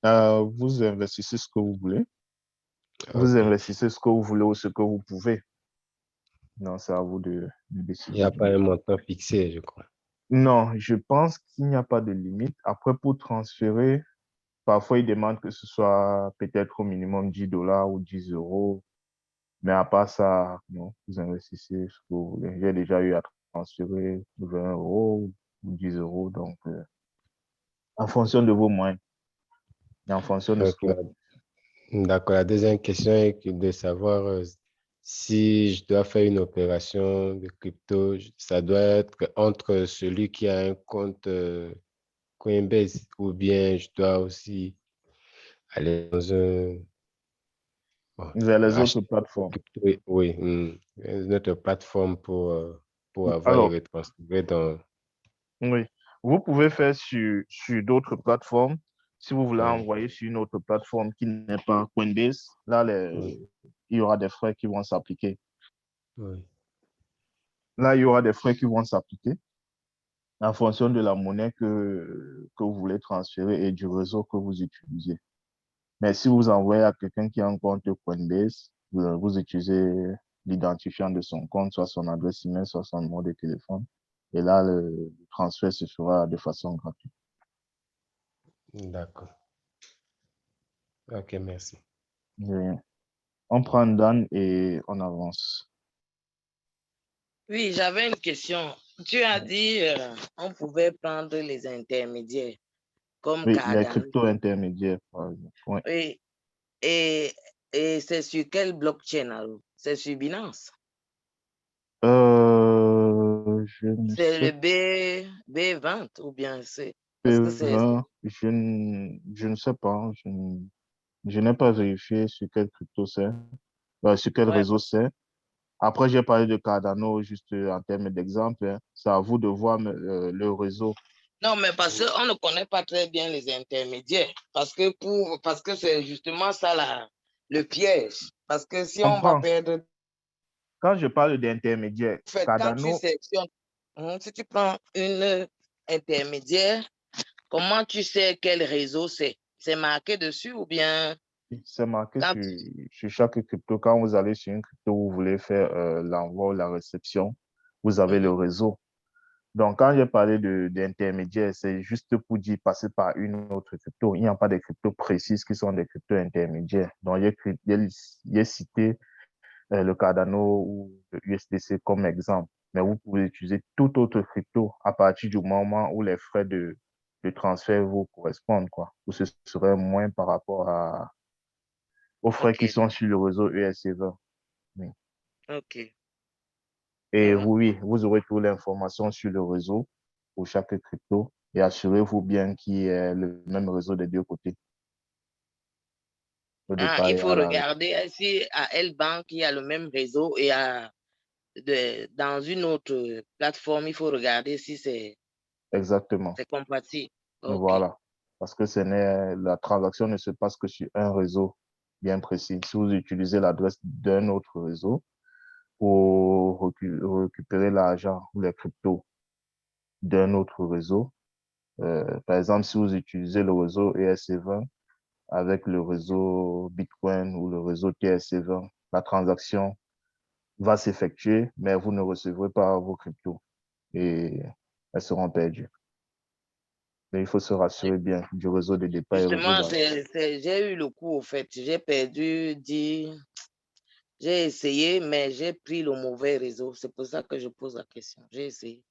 Vous investissez ce que vous voulez. Vous investissez ce que vous voulez ou ce que vous pouvez. Non, c'est à vous de décider. Il n'y a pas un montant fixé, je crois. Non, je pense qu'il n'y a pas de limite. Après, pour transférer, parfois, ils demandent que ce soit peut-être au minimum 10 $ ou 10 €. Mais à part ça, non, vous investissez ce que vous voulez. J'ai déjà eu à transférer 20 € ou 10 €. Donc, en fonction de vos moyens et en fonction de ce que vous... D'accord. La deuxième question est de savoir si je dois faire une opération de crypto, ça doit être entre celui qui a un compte Coinbase ou bien je dois aussi aller dans vers les autres plateformes. Oui, une autre plateforme pour avoir et Alors, retransférer dans... oui, vous pouvez faire sur d'autres plateformes. Si vous voulez Ouais. envoyer sur une autre plateforme qui n'est pas Coinbase, là, il y aura des frais qui vont s'appliquer. Oui. Là, il y aura des frais qui vont s'appliquer en fonction de la monnaie que vous voulez transférer et du réseau que vous utilisez. Mais si vous envoyez à quelqu'un qui a un compte Coinbase, vous utilisez l'identifiant de son compte, soit son adresse email, soit son numéro de téléphone. Et là, le transfert se fera de façon gratuite. D'accord. Ok, merci. De rien. On prend Dan et on avance. Oui, j'avais une question. Tu as dit on pouvait prendre les intermédiaires comme Oui, les Cardano. cryptos intermédiaires, par exemple. Oui. Oui. Et, et c'est sur quelle blockchain alors? C'est sur Binance? Je ne C'est sais le B20 ou bien c'est... Est-ce que c'est... pas, je ne sais pas. Je n'ai pas vérifié sur quel crypto c'est, sur quel Ouais. réseau c'est. Après, j'ai parlé de Cardano juste en termes d'exemple, hein. C'est à vous de voir le réseau. Non, mais parce qu'on ne connaît pas très bien les intermédiaires. Parce que c'est justement ça le piège. Parce que si on va Comprends. perdre... Quand je parle d'intermédiaire, En fait, quand tu Cardano, sélectionnes, si tu prends une intermédiaire, comment tu sais quel réseau c'est? C'est marqué dessus ou bien c'est marqué quand sur chaque crypto. Quand vous allez sur une crypto, vous voulez faire l'envoi ou la réception, vous avez le réseau. Donc, quand j'ai parlé d'intermédiaire, c'est juste pour dire passer par une autre crypto. Il n'y a pas de cryptos précises qui sont des cryptos intermédiaires. Donc, j'ai cité le Cardano ou le USDC comme exemple. Mais vous pouvez utiliser toute autre crypto à partir du moment où les frais de transfert vous correspondent, quoi. Ou ce serait moins par rapport aux frais qui sont sur le réseau ERC20. Oui. OK. Et oui, vous aurez toute l'information sur le réseau pour chaque crypto et assurez-vous bien qu'il y ait le même réseau des deux côtés. Le Il détail faut à la... regarder si à L-Bank, il y a le même réseau et dans une autre plateforme, il faut regarder si c'est Exactement. compatible. OK. Voilà. Parce que la transaction ne se passe que sur un réseau bien précis. Si vous utilisez l'adresse d'un autre réseau pour récupérer l'argent ou les cryptos d'un autre réseau, par exemple, si vous utilisez le réseau ERC20 avec le réseau Bitcoin ou le réseau TRC20, la transaction va s'effectuer, mais vous ne recevrez pas vos cryptos et elles seront perdues. Mais il faut se rassurer bien du réseau de départ et réseau Justement, d'entrée. j'ai eu le coup, au fait. J'ai perdu 10. J'ai essayé, mais j'ai pris le mauvais réseau. C'est pour ça que je pose la question. J'ai essayé.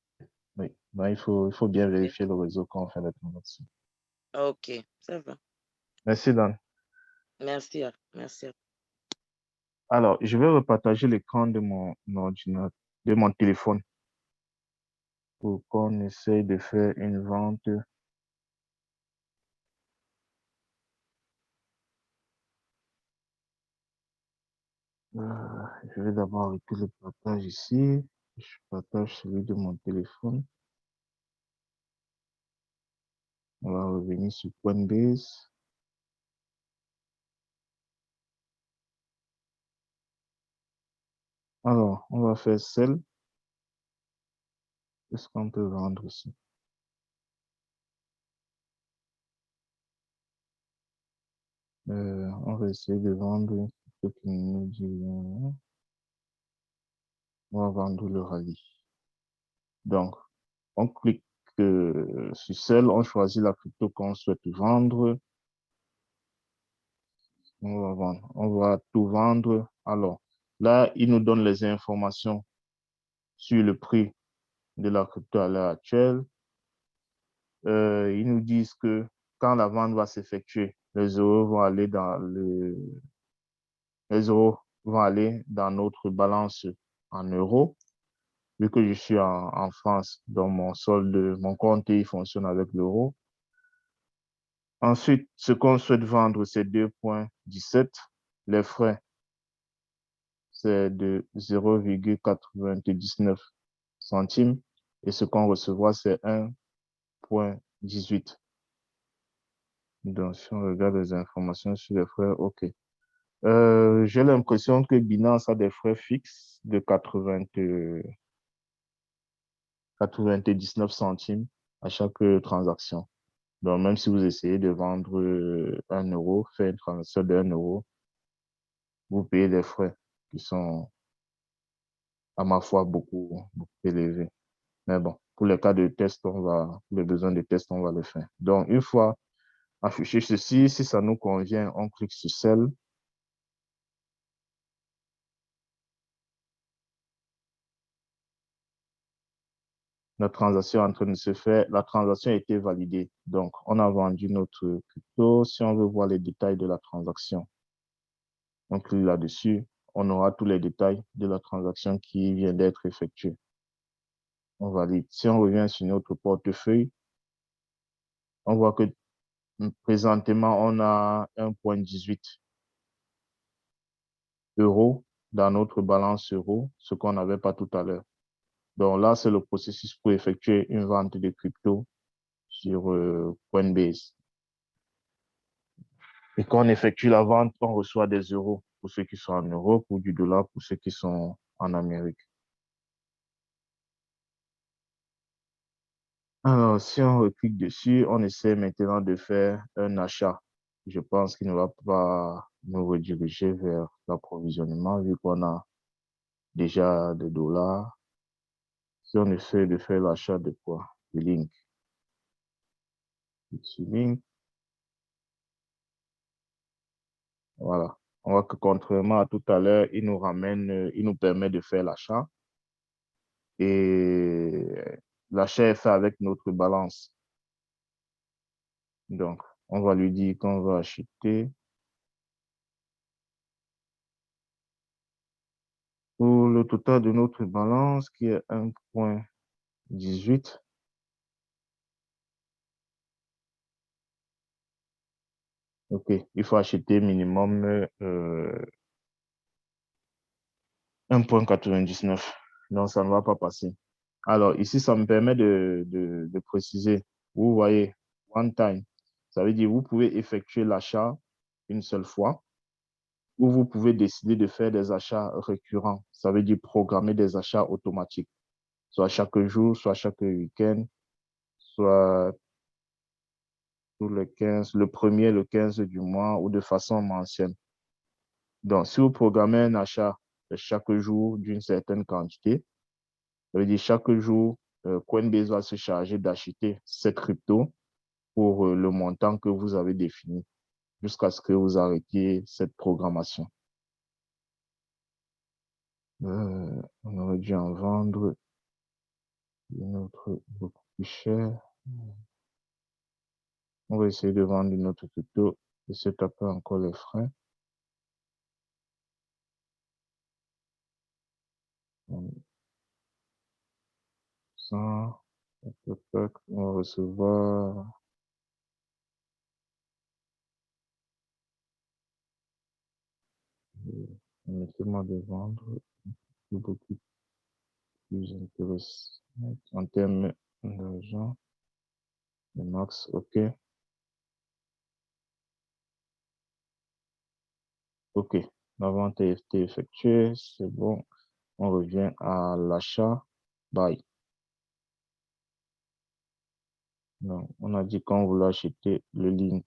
Oui, donc, il faut bien vérifier le réseau quand on fait la transaction. OK, ça va. Merci, Dan. Merci. Merci. Alors, je vais repartager l'écran de mon ordinateur, de mon téléphone pour qu'on essaye de faire une vente. Je vais d'abord arrêter le partage ici. Je partage celui de mon téléphone. On va revenir sur Coinbase. Alors, on va faire celle. Qu'est-ce qu'on peut vendre ici? On va essayer de vendre ce qui nous dit. On va vendre le rallye. Donc, on clique sur celle, on choisit la crypto qu'on souhaite vendre. On va vendre. On va tout vendre. Alors, là, il nous donne les informations sur le prix de la crypto à l'heure actuelle. Ils nous disent que quand la vente va s'effectuer, les euros vont aller dans notre balance en euros. Vu que je suis en France, donc mon compte, il fonctionne avec l'euro. Ensuite, ce qu'on souhaite vendre, c'est 2,17. Les frais, c'est de 0,99 centimes. Et ce qu'on recevra, c'est 1,18. Donc, si on regarde les informations sur les frais, OK. J'ai l'impression que Binance a des frais fixes de 99 centimes à chaque transaction. Donc, même si vous essayez de vendre 1 euro, faire une transaction de 1 euro, vous payez des frais qui sont, à ma foi, beaucoup élevés. Mais bon, pour les cas de test, pour les besoins de test, on va le faire. Donc, une fois afficher ceci. Si ça nous convient, on clique sur Cell. La transaction est en train de se faire. La transaction a été validée. Donc, on a vendu notre crypto. Si on veut voir les détails de la transaction, on clique là-dessus. On aura tous les détails de la transaction qui vient d'être effectuée. On valide. Si on revient sur notre portefeuille, on voit que présentement, on a 1,18 € dans notre balance euro, ce qu'on n'avait pas tout à l'heure. Donc là, c'est le processus pour effectuer une vente de crypto sur Coinbase. Et quand on effectue la vente, on reçoit des euros pour ceux qui sont en Europe ou du dollar pour ceux qui sont en Amérique. Alors, si on reclique dessus, on essaie maintenant de faire un achat. Je pense qu'il ne va pas nous rediriger vers l'approvisionnement vu qu'on a déjà des dollars. Si on essaie de faire l'achat de quoi? Du link. Link. Voilà. On voit que contrairement à tout à l'heure, il nous ramène, il nous permet de faire l'achat. Et l'achat est fait avec notre balance. Donc, on va lui dire qu'on va acheter. Pour le total de notre balance qui est 1,18. OK, il faut acheter minimum 1,99. Donc, ça ne va pas passer. Alors, ici, ça me permet de préciser. Vous voyez, one time. Ça veut dire que vous pouvez effectuer l'achat une seule fois ou vous pouvez décider de faire des achats récurrents. Ça veut dire programmer des achats automatiques, soit chaque jour, soit chaque week-end, soit tous les 15, le premier, le 15 du mois ou de façon mensuelle. Donc, si vous programmez un achat chaque jour d'une certaine quantité, ça veut dire chaque jour, Coinbase va se charger d'acheter cette crypto pour le montant que vous avez défini jusqu'à ce que vous arrêtiez cette programmation. On aurait dû en vendre une autre beaucoup plus cher. On va essayer de vendre une autre crypto et se taper encore les frais. Ça, on va recevoir. Permettez-moi de vendre beaucoup plus intéressant en termes d'argent. Le max, OK. OK. La vente a été effectuée. C'est bon. On revient à l'achat. Buy. Non, on a dit qu'on voulait acheter le link.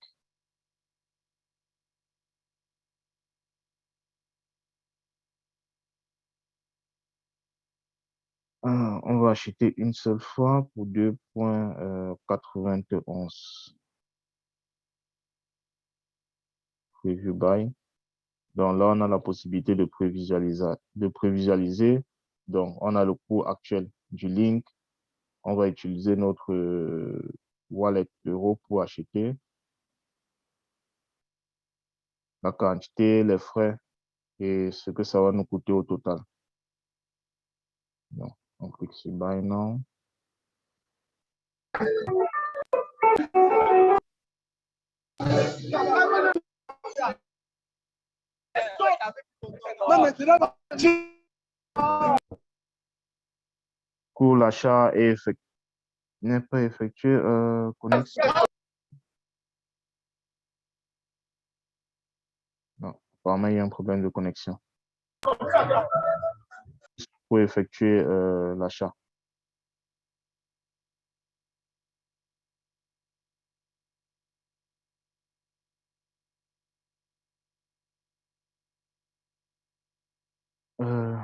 On va acheter une seule fois pour 2,91. Preview buy. Donc là, on a la possibilité de prévisualiser. Donc, on a le cours actuel du link. On va utiliser notre wallet euro pour acheter. La quantité, les frais et ce que ça va nous coûter au total. Donc, on clique sur Buy Now. Pour l'achat n'est pas effectué. Connexion. Non, apparemment, il y a un problème de connexion. Pour effectuer l'achat.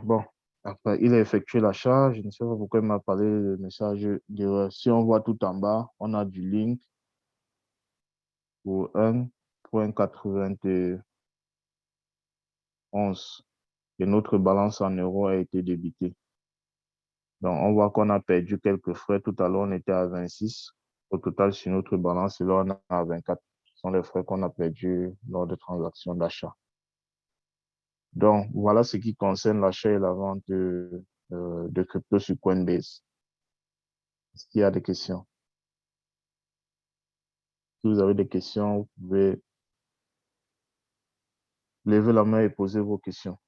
Bon, après, il a effectué l'achat. Je ne sais pas pourquoi il m'a parlé de message d'erreur. Si on voit tout en bas, on a du link. pour 1,91 et notre balance en euros a été débitée. Donc, on voit qu'on a perdu quelques frais. Tout à l'heure, on était à 26. Au total, sur notre balance, là, on est à 24. Ce sont les frais qu'on a perdus lors de transactions d'achat. Donc, voilà ce qui concerne l'achat et la vente de crypto sur Coinbase. Est-ce qu'il y a des questions? Si vous avez des questions, vous pouvez lever la main et poser vos questions.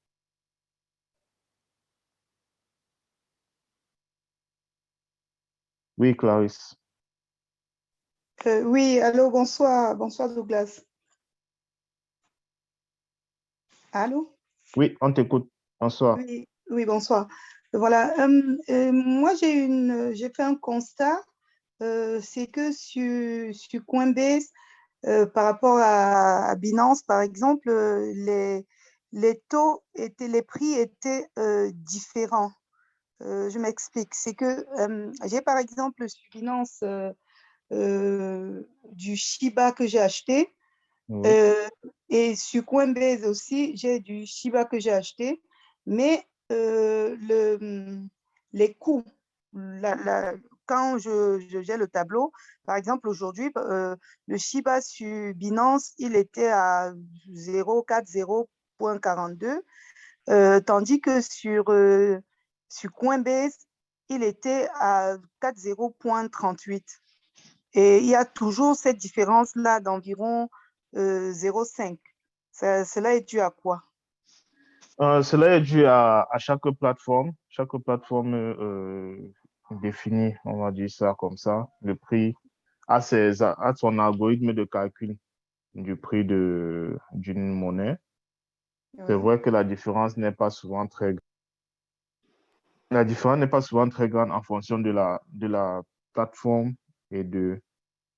Oui, Clarisse. Oui, allô, bonsoir. Bonsoir, Douglas. Allô? Oui, on t'écoute. Bonsoir. Oui, oui, bonsoir. Voilà. Moi, j'ai fait un constat. C'est que sur Coinbase, par rapport à Binance, par exemple, les taux étaient, les prix étaient différents. Je m'explique. C'est que j'ai par exemple sur Binance du Shiba que j'ai acheté. Oui. Et sur Coinbase aussi, j'ai du Shiba que j'ai acheté, mais les coûts, quand j'ai le tableau, par exemple aujourd'hui, le Shiba sur Binance, il était à 0,40.42, tandis que sur Coinbase, il était à 40.38. Et il y a toujours cette différence-là d'environ 0,5. Cela est dû à quoi? Cela est dû à chaque plateforme. Chaque plateforme définit, on va dire ça comme ça, le prix à son algorithme de calcul du prix d'une monnaie. C'est vrai que la différence n'est pas souvent très grande. La différence n'est pas souvent très grande en fonction de la plateforme et de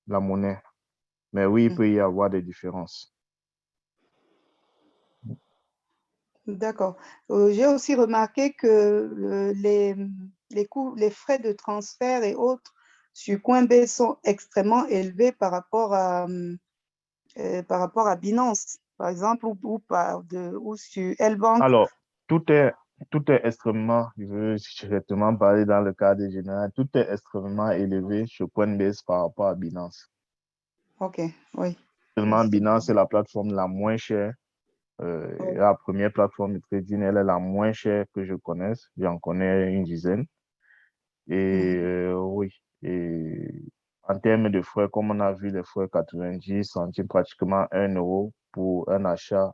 la monnaie. Mais oui, il peut y avoir des différences. D'accord. J'ai aussi remarqué que les coûts, les frais de transfert et autres sur Coinbase sont extrêmement élevés par rapport à Binance, par exemple, ou sur L-Bank. Alors, tout est extrêmement, je veux directement parler dans le cadre général, tout est extrêmement élevé sur Coinbase par rapport à Binance. OK, oui. Seulement, Binance est la plateforme la moins chère. La première plateforme de trading, elle est la moins chère que je connaisse. J'en connais une dizaine. Et oui, et en termes de frais, comme on a vu, les frais 90 centimes, pratiquement 1 euro pour un achat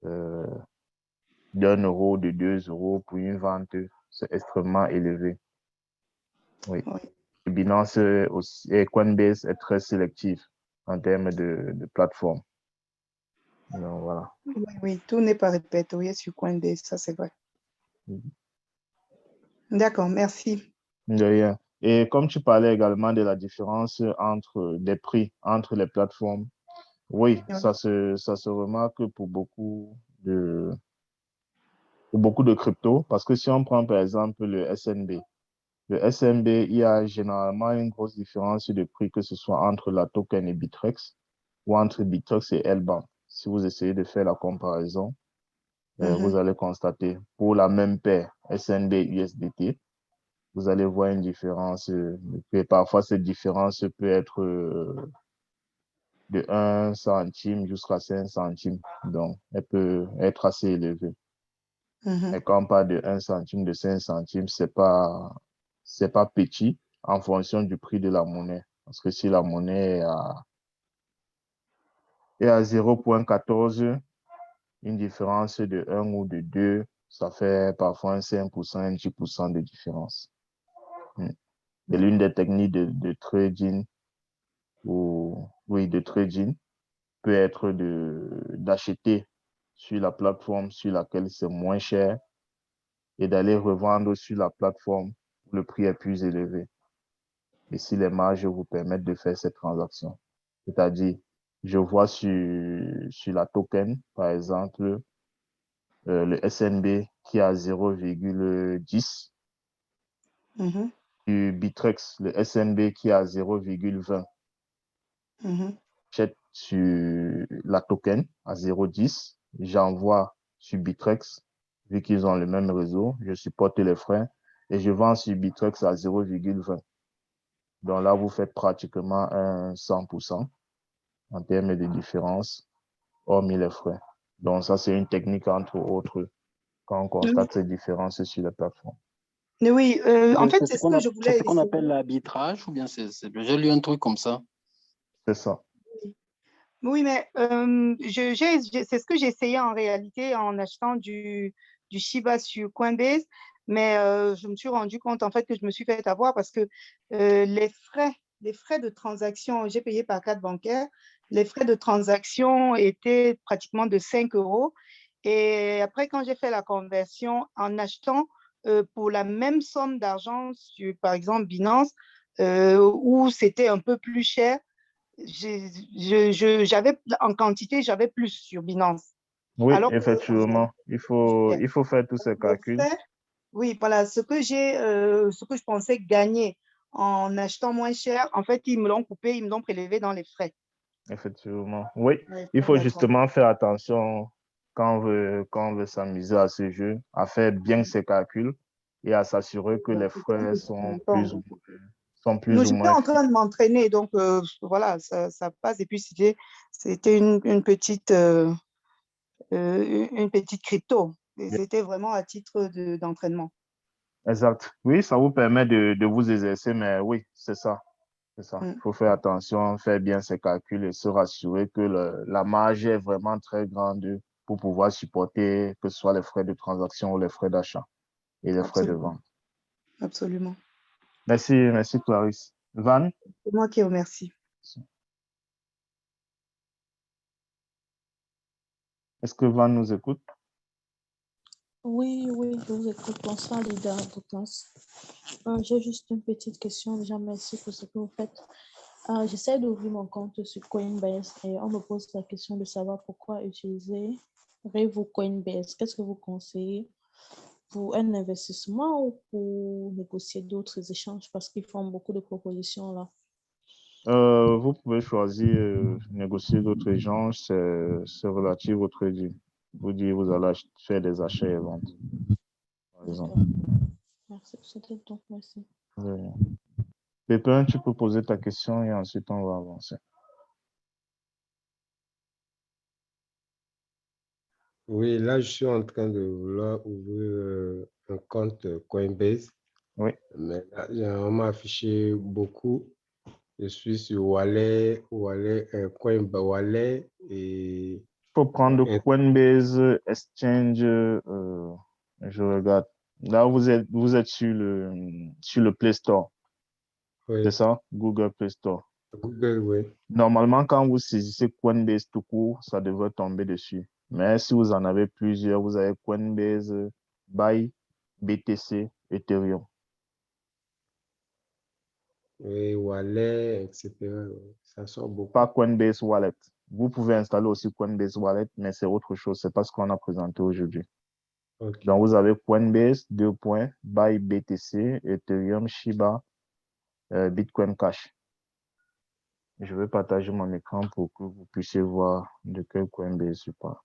d'1 euro, de 2 euros pour une vente, c'est extrêmement élevé. Oui. Binance aussi, et Coinbase est très sélectif en termes de plateforme. Donc, voilà. Oui, tout n'est pas répertorié sur Coinbase, ça c'est vrai. D'accord, merci. De rien. Et comme tu parlais également de la différence entre des prix entre les plateformes, oui, ça se remarque pour beaucoup de cryptos, parce que si on prend par exemple le SNB, il y a généralement une grosse différence de prix, que ce soit entre la token et Bittrex ou entre Bittrex et L-Bank. Si vous essayez de faire la comparaison, vous allez constater pour la même paire SNB USDT, vous allez voir une différence. Et parfois, cette différence peut être de 1 centime jusqu'à 5 centimes. Donc, elle peut être assez élevée. Et quand on parle de 1 centime, de 5 centimes, c'est pas petit en fonction du prix de la monnaie. Parce que si la monnaie est à 0,14, une différence de 1 ou de 2, ça fait parfois un 5%, un 10% de différence. C'est l'une des techniques de trading de trading peut être d'acheter sur la plateforme sur laquelle c'est moins cher et d'aller revendre sur la plateforme où le prix est plus élevé. Et si les marges vous permettent de faire cette transaction. C'est-à-dire, je vois sur la token, par exemple, le SNB qui a 0,10, du Bittrex, le SNB qui a 0,20. sur la token à 0,10. J'envoie sur Bittrex, vu qu'ils ont le même réseau. Je supporte les frais et je vends sur Bittrex à 0,20. Donc là, vous faites pratiquement un 100% en termes de différence, hormis les frais. Donc ça, c'est une technique entre autres quand on constate ces différences sur les plateformes. Mais oui, en fait, c'est ce que je C'est voulais ce qu'on essayer. appelle l'arbitrage ou bien j'ai lu un truc comme ça. C'est ça. Oui, mais c'est ce que j'ai essayé en réalité en achetant du Shiba sur Coinbase, mais je me suis rendu compte en fait que je me suis fait avoir parce que les frais de transaction, j'ai payé par carte bancaire, les frais de transaction étaient pratiquement de 5 €. Et après, quand j'ai fait la conversion en achetant pour la même somme d'argent sur, par exemple, Binance, où c'était un peu plus cher, j'avais en quantité, j'avais plus sur Binance. Oui, Alors que effectivement, il faut faire tous ces calculs. oui, voilà, ce que je pensais gagner en achetant moins cher, en fait, ils me l'ont coupé, ils me l'ont prélevé dans les frais. Effectivement, oui. Ouais, Il faut d'accord. justement faire attention quand on veut s'amuser à ce jeu, à faire bien ses calculs et à s'assurer que les frais sont plus ou Non, j'étais moins en train de m'entraîner, donc voilà, ça passe. Et puis, c'était une petite crypto. Et c'était vraiment à titre d'entraînement. Exact. Oui, ça vous permet de vous exercer, mais oui, c'est ça. C'est ça. Il faut faire attention, faire bien ses calculs et se rassurer que la marge est vraiment très grande pour pouvoir supporter que ce soit les frais de transaction ou les frais d'achat et les frais de Absolument. vente. Absolument. Merci Clarisse. Van? C'est moi qui remercie. Est-ce que Van nous écoute? Oui, je vous écoute. Bonsoir, leader de classe. J'ai juste une petite question. Déjà, merci pour ce que vous faites. J'essaie d'ouvrir mon compte sur Coinbase et on me pose la question de savoir pourquoi utiliser Revo Coinbase. Qu'est-ce que vous conseillez pour un investissement ou pour négocier d'autres échanges parce qu'ils font beaucoup de propositions là? Vous pouvez choisir négocier d'autres échanges, c'est relatif au trading. Vous dites vous allez faire des achats et ventes, par exemple. Merci, c'était tout. Merci. Pépin, tu peux poser ta question et ensuite on va avancer. Oui, là, je suis en train de vouloir ouvrir un compte Coinbase. Oui. Mais là, on m'a affiché beaucoup. Je suis sur Wallet, Coinbase Wallet et... Il faut prendre Coinbase Exchange. Je regarde. Là, vous êtes sur le Play Store. Oui. C'est ça? Google Play Store. Google, oui. Normalement, quand vous saisissez Coinbase tout court, ça devrait tomber dessus. Mais si vous en avez plusieurs, vous avez Coinbase, Buy, BTC, Ethereum. Oui, Wallet, etc. Ça sort beaucoup. Pas Coinbase Wallet. Vous pouvez installer aussi Coinbase Wallet, mais c'est autre chose. C'est pas ce qu'on a présenté aujourd'hui. Okay. Donc, vous avez Coinbase, Buy, BTC, Ethereum, Shiba, Bitcoin Cash. Je vais partager mon écran pour que vous puissiez voir de quel Coinbase je parle.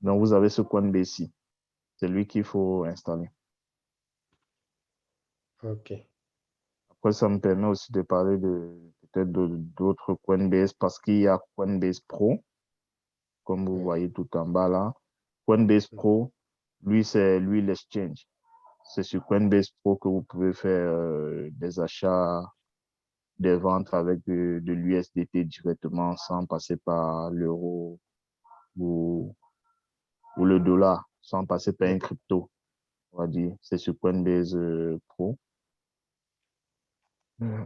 Donc, vous avez ce Coinbase-ci. C'est lui qu'il faut installer. OK. Après, ça me permet aussi de parler peut-être d'autres Coinbase parce qu'il y a Coinbase Pro, comme vous voyez tout en bas là. Coinbase Pro, lui, c'est l'exchange. C'est sur Coinbase Pro que vous pouvez faire des achats, des ventes avec de l'USDT directement sans passer par l'euro ou le dollar, sans passer par un crypto, on va dire. C'est sur Coinbase Pro.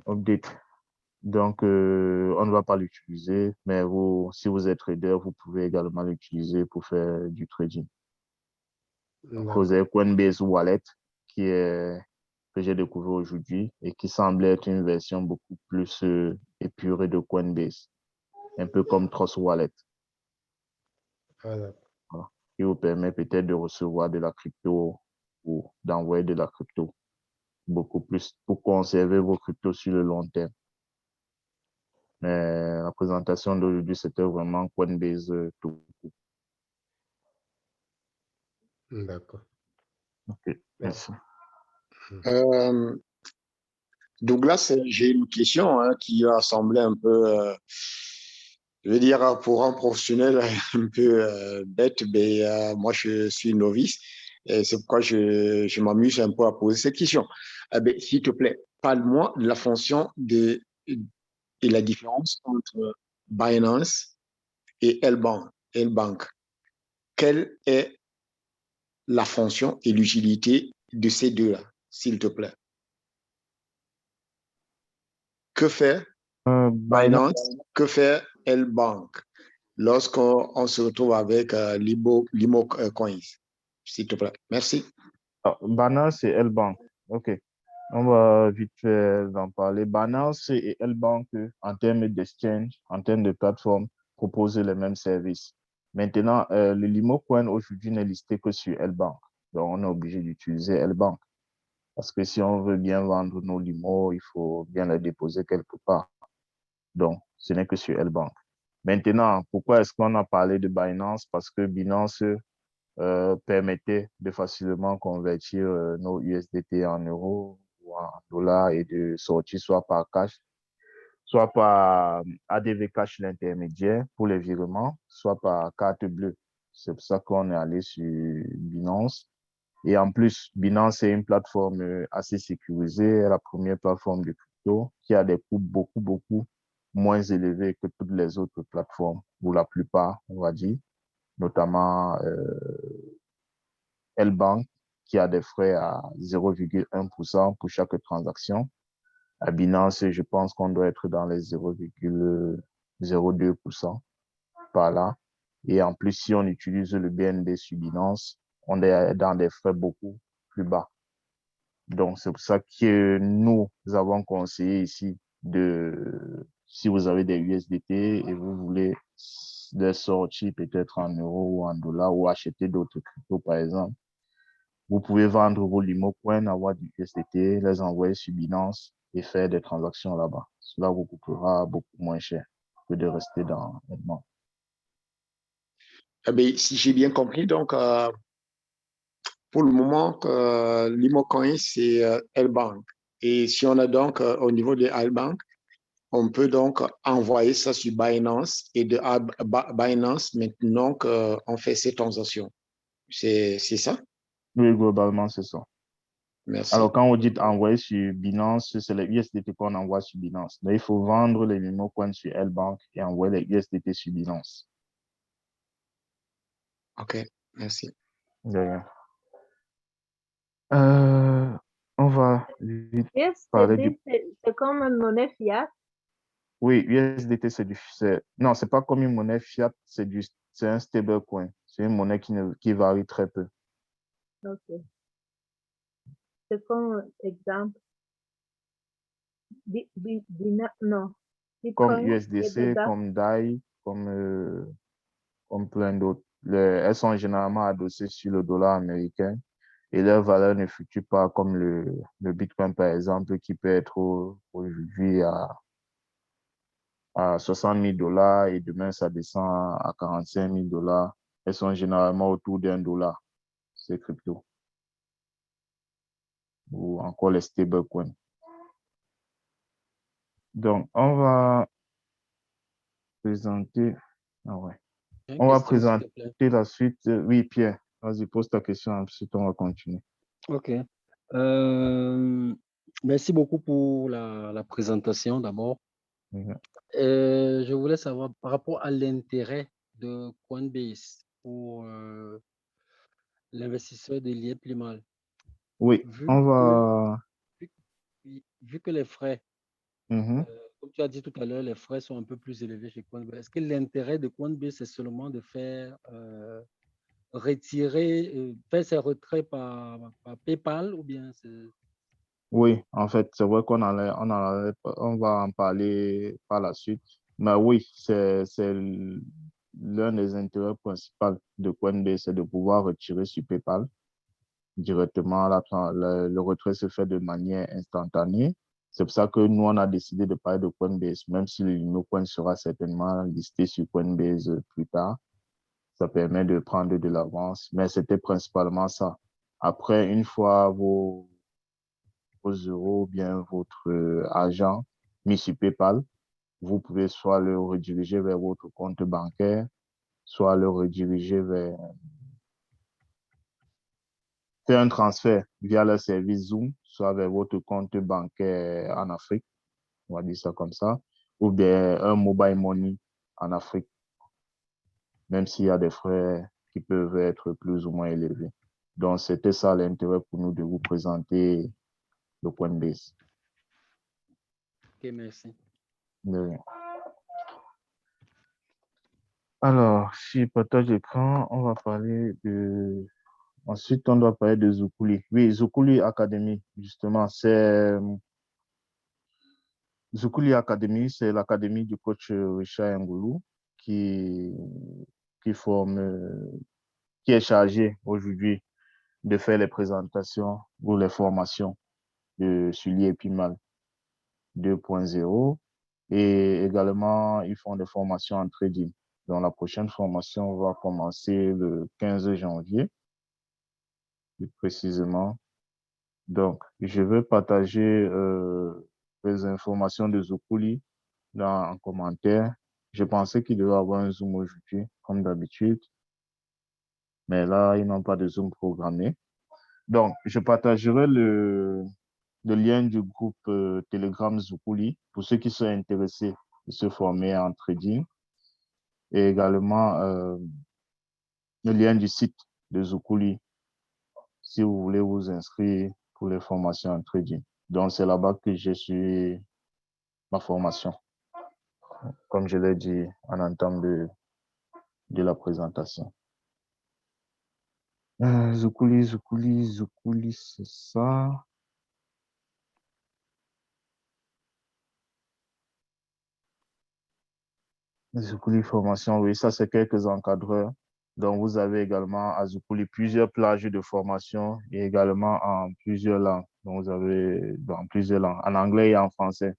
Update. Donc, on ne va pas l'utiliser, mais si vous êtes trader, vous pouvez également l'utiliser pour faire du trading. Donc, vous avez Coinbase Wallet, que j'ai découvert aujourd'hui et qui semble être une version beaucoup plus épurée de Coinbase, un peu comme Trust Wallet. Voilà. Qui vous permet peut-être de recevoir de la crypto ou d'envoyer de la crypto. beaucoup plus pour conserver vos cryptos sur le long terme. Mais la présentation d'aujourd'hui, c'était vraiment Coinbase tout. D'accord. Ok, merci. Douglas, j'ai une question qui va sembler un peu, je veux dire, pour un professionnel un peu bête, mais moi, je suis novice et c'est pourquoi je m'amuse un peu à poser cette question. Ben, s'il te plaît, parle-moi de la fonction et la différence entre Binance et L-Bank. Quelle est la fonction et l'utilité de ces deux-là, s'il te plaît? Que fait Binance? Que fait L-Bank lorsqu'on se retrouve avec Limo Coins? S'il te plaît. Merci. Binance et L-Bank. OK. On va vite fait en parler. Binance et L-Bank, en termes d'exchange, en termes de plateforme, proposent les mêmes services. Maintenant, le Limo Coin aujourd'hui n'est listé que sur L-Bank. Donc, on est obligé d'utiliser L-Bank. Parce que si on veut bien vendre nos limos, il faut bien les déposer quelque part. Donc, ce n'est que sur L-Bank. Maintenant, pourquoi est-ce qu'on a parlé de Binance? Parce que Binance permettait de facilement convertir nos USDT en euros ou en dollars et de sortir soit par cash, soit par ADV Cash l'intermédiaire pour les virements, soit par carte bleue. C'est pour ça qu'on est allé sur Binance. Et en plus, Binance est une plateforme assez sécurisée, la première plateforme de crypto qui a des coûts beaucoup moins élevés que toutes les autres plateformes, ou la plupart, on va dire, notamment L-Bank qui a des frais à 0,1% pour chaque transaction. À Binance, je pense qu'on doit être dans les 0,02% par là. Et en plus, si on utilise le BNB sur Binance, on est dans des frais beaucoup plus bas. Donc, c'est pour ça que nous avons conseillé ici si vous avez des USDT et vous voulez les sortir peut-être en euros ou en dollars ou acheter d'autres cryptos, par exemple, vous pouvez vendre vos Limo Coins, avoir du USDT, les envoyer sur Binance et faire des transactions là-bas. Cela vous coûtera beaucoup moins cher que de rester dans le monde. Eh bien, si j'ai bien compris, donc, pour le moment, Limo Coins, c'est L-Bank. Et si on a donc au niveau de L-Bank, on peut donc envoyer ça sur Binance et de Binance, maintenant on fait ces transactions. C'est ça? Oui, globalement, c'est ça. Merci. Alors, quand on dit envoyer sur Binance, c'est les USDT qu'on envoie sur Binance. Donc, il faut vendre les Limo Coins sur L-Bank et envoyer les USDT sur Binance. OK, merci. De rien. On va vite parler du... USDT, c'est comme une monnaie fiat. Oui, USDT, non, c'est pas comme une monnaie fiat, c'est un stablecoin. C'est une monnaie qui varie très peu. OK. C'est comme exemple. Non. Comme Bitcoin, USDC, comme DAI, comme plein d'autres. Elles sont généralement adossées sur le dollar américain et leur valeur ne fluctue pas comme le Bitcoin, par exemple, qui peut être aujourd'hui à 60 000 $ et demain ça descend à 45 000 $. Elles sont généralement autour d'1 $, ces cryptos. Ou encore les stablecoins. Donc, on va présenter. Ah ouais. On va présenter la suite. Oui, Pierre, vas-y, pose ta question, ensuite on va continuer. OK. Merci beaucoup pour la présentation d'abord. Je voulais savoir par rapport à l'intérêt de Coinbase pour l'investisseur de l'IEPLIMAL. Oui, on va... Vu que les frais, comme tu as dit tout à l'heure, les frais sont un peu plus élevés chez Coinbase. Est-ce que l'intérêt de Coinbase, c'est seulement de faire faire ses retraits par PayPal ou bien c'est... Oui, en fait, c'est vrai on va en parler par la suite. Mais oui, c'est l'un des intérêts principaux de Coinbase, c'est de pouvoir retirer sur PayPal. directement, le retrait se fait de manière instantanée. C'est pour ça que nous, on a décidé de parler de Coinbase, même si le coin sera certainement listé sur Coinbase plus tard. Ça permet de prendre de l'avance, mais c'était principalement ça. Après, une fois vos euros ou bien votre argent mis sur PayPal, vous pouvez soit le rediriger vers votre compte bancaire, soit le rediriger vers faire un transfert via le service Zoom, soit vers votre compte bancaire en Afrique, on va dire ça comme ça, ou bien un mobile money en Afrique, même s'il y a des frais qui peuvent être plus ou moins élevés. Donc, c'était ça l'intérêt pour nous de vous présenter le Coinbase. Ok, merci. De rien. Alors, si partage d'écran, on va parler de... Ensuite, on doit parler de Zukuli. Oui, Zukuli Academy, justement, c'est... Zukuli Academy, c'est l'académie du coach Richard Ngoulou qui est chargé aujourd'hui de faire les présentations ou les formations de Sully et Pimal 2.0 et également ils font des formations en trading. Donc la prochaine formation va commencer le 15 janvier, plus précisément. Donc je vais partager les informations de Zukuli en commentaire. Je pensais qu'il devait avoir un Zoom aujourd'hui, comme d'habitude. Mais là, ils n'ont pas de Zoom programmé. Donc, je partagerai le lien du groupe Telegram Zukuli pour ceux qui sont intéressés de se former en trading. Et également, le lien du site de Zukuli si vous voulez vous inscrire pour les formations en trading. Donc, c'est là-bas que j'ai suivi ma formation, comme je l'ai dit en entame de la présentation. Zukuli, c'est ça. Zukuli formation, oui, ça c'est quelques encadreurs. Donc, vous avez également à Zukuli plusieurs plages de formation et également en plusieurs langues. Donc, vous avez dans plusieurs langues, en anglais et en français,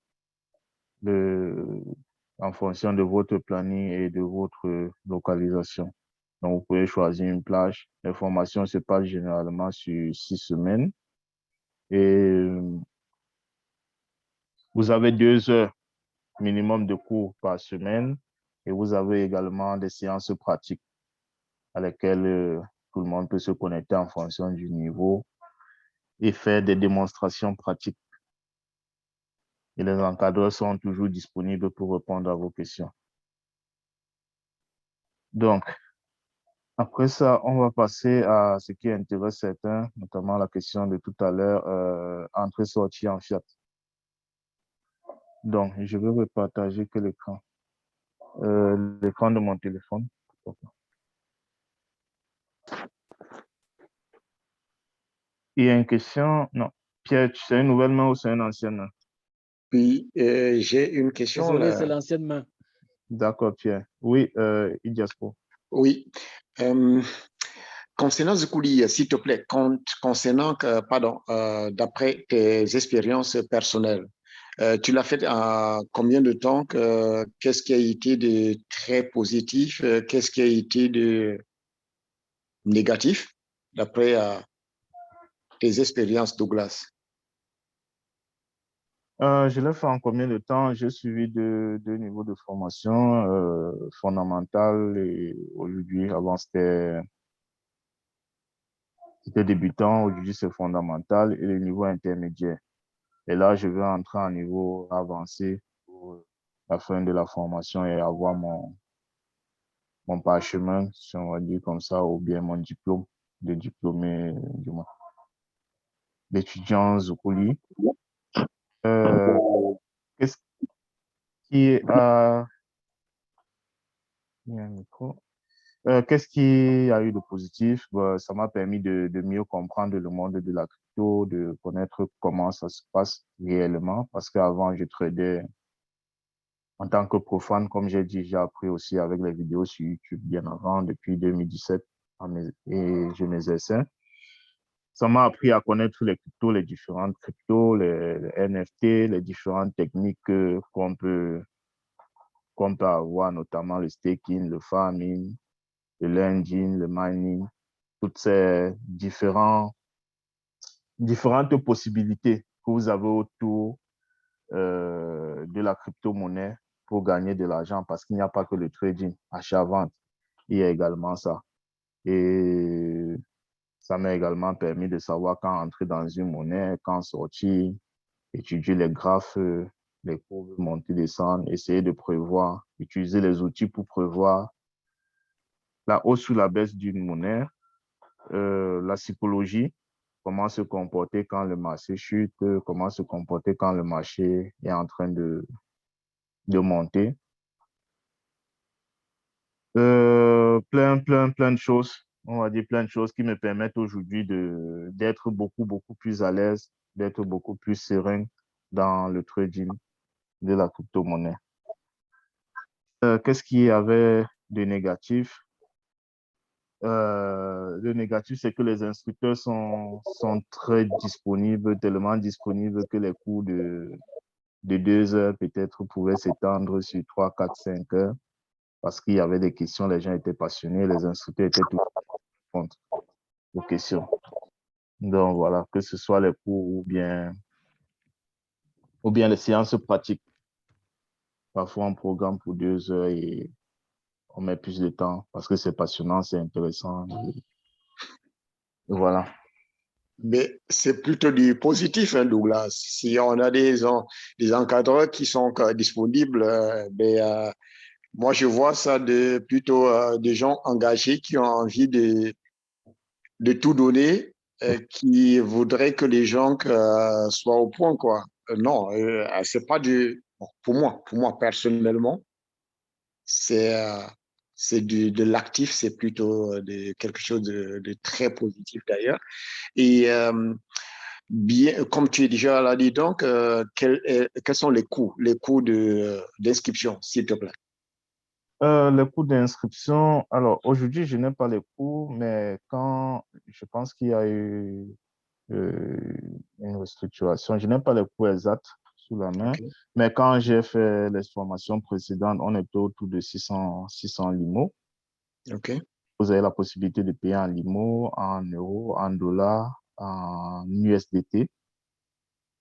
en fonction de votre planning et de votre localisation. Donc, vous pouvez choisir une plage. Les formations se passent généralement sur 6 semaines. Et vous avez 2 heures minimum de cours par semaine. Et vous avez également des séances pratiques à lesquelles tout le monde peut se connecter en fonction du niveau et faire des démonstrations pratiques. Et les encadreurs sont toujours disponibles pour répondre à vos questions. Donc, après ça, on va passer à ce qui intéresse certains, notamment la question de tout à l'heure, entrée-sortie en fiat. Donc, je vais repartager que l'écran. L'écran de mon téléphone. Il y a une question. Non. Pierre, c'est une nouvelle main ou c'est une ancienne main? Oui, j'ai une question. Désolé, c'est l'ancienne main. D'accord, Pierre. Oui, Idiaspo. Oui. Concernant Zukuli, s'il te plaît, d'après tes expériences personnelles, tu l'as fait en combien de temps? Qu'est-ce qui a été de très positif? Qu'est-ce qui a été de négatif d'après tes expériences, Douglas? Je l'ai fait en combien de temps? J'ai suivi deux niveaux de formation, fondamentale et aujourd'hui, avant c'était débutant, aujourd'hui c'est fondamental et le niveau intermédiaire. Et là, je vais entrer en niveau avancé pour la fin de la formation et avoir mon parchemin, si on va dire comme ça, ou bien mon diplôme de diplômé du moins. L'étudiant Zukuli. Qu'est-ce qui a... Qu'est-ce qui a eu de positif? Ça m'a permis de mieux comprendre le monde de la crypto, de connaître comment ça se passe réellement, parce qu'avant, je tradais en tant que profane, comme j'ai dit, j'ai appris aussi avec les vidéos sur YouTube bien avant, depuis 2017, et je m'exerçais. ça m'a appris à connaître les cryptos, les différentes cryptos, les NFT, les différentes techniques qu'on peut avoir, notamment le staking, le farming, le lending, le mining, toutes ces différentes possibilités que vous avez autour de la crypto-monnaie pour gagner de l'argent, parce qu'il n'y a pas que le trading, achat-vente, il y a également ça. Et ça m'a également permis de savoir quand entrer dans une monnaie, quand sortir, étudier les graphes, les courbes, monter, descendre, essayer de prévoir, utiliser les outils pour prévoir la hausse ou la baisse d'une monnaie, la psychologie, comment se comporter quand le marché chute, comment se comporter quand le marché est en train de monter. Plein de choses, on va dire plein de choses qui me permettent aujourd'hui d'être beaucoup plus à l'aise, d'être beaucoup plus serein dans le trading de la crypto-monnaie. Qu'est-ce qu'il y avait de négatif? Le négatif, c'est que les instructeurs sont très disponibles, tellement disponibles que les cours de 2 heures peut-être pouvaient s'étendre sur 3, 4, 5 heures parce qu'il y avait des questions, les gens étaient passionnés, les instructeurs étaient tout contre aux questions. Donc voilà, que ce soit les cours ou bien les séances pratiques. Parfois, on programme pour 2 heures et on met plus de temps parce que c'est passionnant, c'est intéressant. Et voilà. Mais c'est plutôt du positif, hein, Douglas. Si on a des encadreurs qui sont disponibles, moi, je vois ça plutôt des gens engagés qui ont envie de tout donner, qui voudraient que les gens soient au point, quoi. Non, c'est pas bon, pour moi personnellement, c'est de l'actif, c'est plutôt quelque chose de très positif d'ailleurs. Et bien, comme tu es déjà là dit donc, quels sont les coûts d'inscription, s'il te plaît? Les coûts d'inscription, alors aujourd'hui, je n'ai pas les coûts, mais quand je pense qu'il y a eu une restructuration, je n'ai pas les coûts exacts sous la main, mais quand j'ai fait les formations précédentes, on était autour de 600 limo. Vous avez la possibilité de payer en limo, en euros, en dollars, en USDT,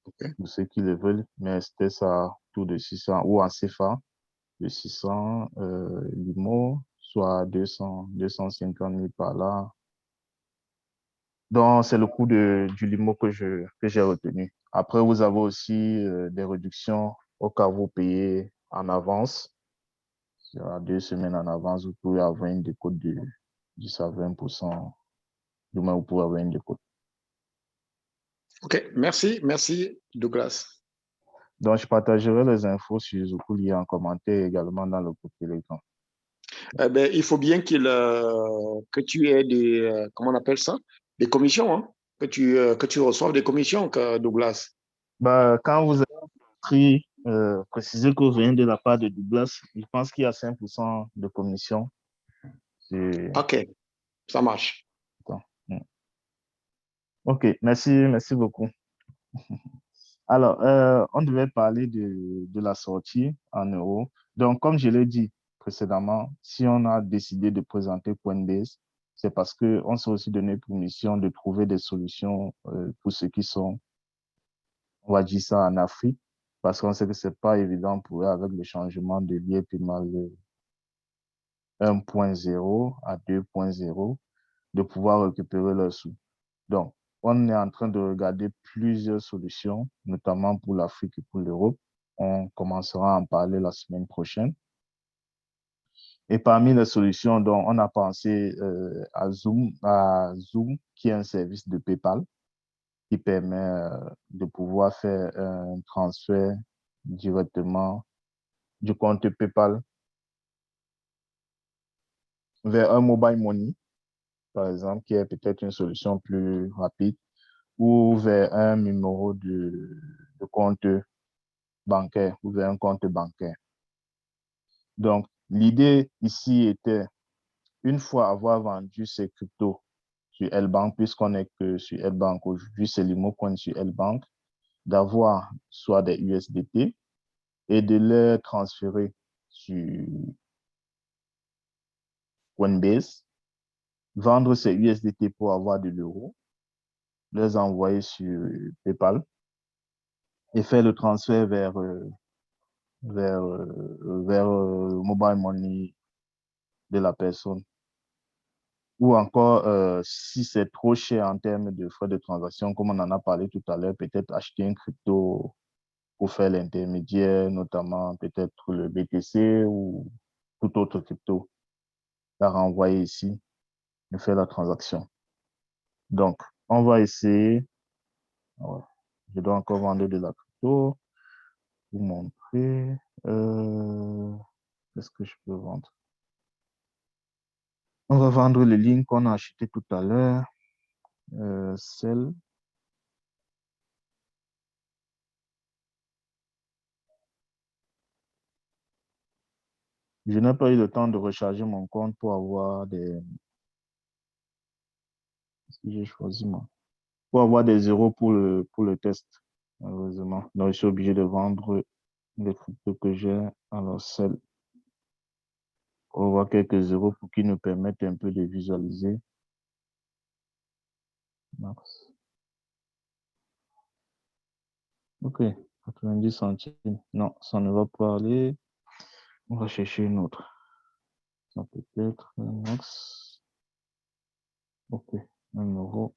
pour ceux qui le veulent, mais c'était ça, autour de 600, ou en CFA, de 600 limo, soit 250 000 par là. Donc, c'est le coût du limo que j'ai retenu. Après, vous avez aussi des réductions au cas où vous payez en avance. Il y a 2 semaines en avance, vous pouvez avoir une décote de 10 à 20%. Du moins, vous pouvez avoir une décote. OK, merci Douglas. Donc, je partagerai les infos sur Zukuli en commentaire également dans le groupe Telegram. Il faut bien que tu aies des, comment on appelle ça? Des commissions, hein? Que tu reçoives des commissions, Douglas. Quand vous avez précisé que vous venez de la part de Douglas, je pense qu'il y a 5% de commission. OK, ça marche. OK, merci beaucoup. Alors, on devait parler de la sortie en euros. Donc, comme je l'ai dit précédemment, si on a décidé de présenter Coinbase, c'est parce qu'on s'est aussi donné pour mission de trouver des solutions pour ceux qui sont, on va dire ça, en Afrique, parce qu'on sait que ce n'est pas évident pour eux avec le changement de l'IEPMAL 1.0 à 2.0 de pouvoir récupérer leurs sous. Donc, on est en train de regarder plusieurs solutions, notamment pour l'Afrique et pour l'Europe. On commencera à en parler la semaine prochaine. Et parmi les solutions, donc, on a pensé à Zoom, qui est un service de PayPal qui permet de pouvoir faire un transfert directement du compte PayPal vers un mobile money, par exemple, qui est peut-être une solution plus rapide, ou vers un numéro de compte bancaire ou vers un compte bancaire. Donc, l'idée ici était, une fois avoir vendu ces cryptos sur L-Bank, puisqu'on est que sur L-Bank aujourd'hui, c'est l'ImoCoin sur L-Bank, d'avoir soit des USDT et de les transférer sur Coinbase, vendre ces USDT pour avoir de l'euro, les envoyer sur PayPal et faire le transfert vers mobile money de la personne. Ou encore, si c'est trop cher en termes de frais de transaction, comme on en a parlé tout à l'heure, peut-être acheter un crypto pour faire l'intermédiaire, notamment peut-être le BTC ou tout autre crypto, la renvoyer ici et faire la transaction. Donc, on va essayer. Ouais. Je dois encore vendre de la crypto. Vous montrer. Qu'est-ce que je peux vendre? On va vendre les lignes qu'on a achetées tout à l'heure. Celle. Je n'ai pas eu le temps de recharger mon compte pour avoir des... Si j'ai choisi moi. Pour avoir des euros pour le test, malheureusement. Donc, je suis obligé de vendre les cryptos que j'ai. Alors, celle. On voit quelques euros pour qu'ils nous permettent un peu de visualiser. Max. Ok, 90 centimes. Non, ça ne va pas aller. On va chercher une autre. Ça peut être max. Ok, 1 euro.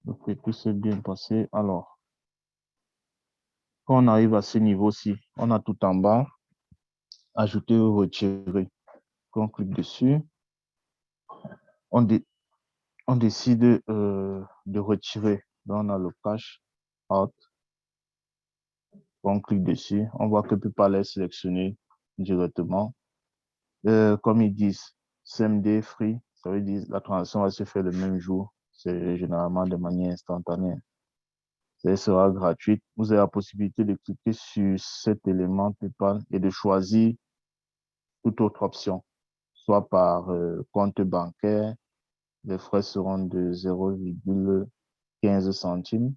Ok, tout s'est bien passé. Alors, quand on arrive à ce niveau-ci, on a tout en bas, ajouter ou retirer. Quand on clique dessus, on décide de retirer. Donc, on a le cash out. Quand on clique dessus, on voit que PayPal est sélectionné directement. Comme ils disent, CMD free, ça veut dire la transaction va se faire le même jour. C'est généralement de manière instantanée. Ça sera gratuite. Vous avez la possibilité de cliquer sur cet élément PayPal et de choisir toute autre option, soit par compte bancaire. Les frais seront de 0,15 centimes,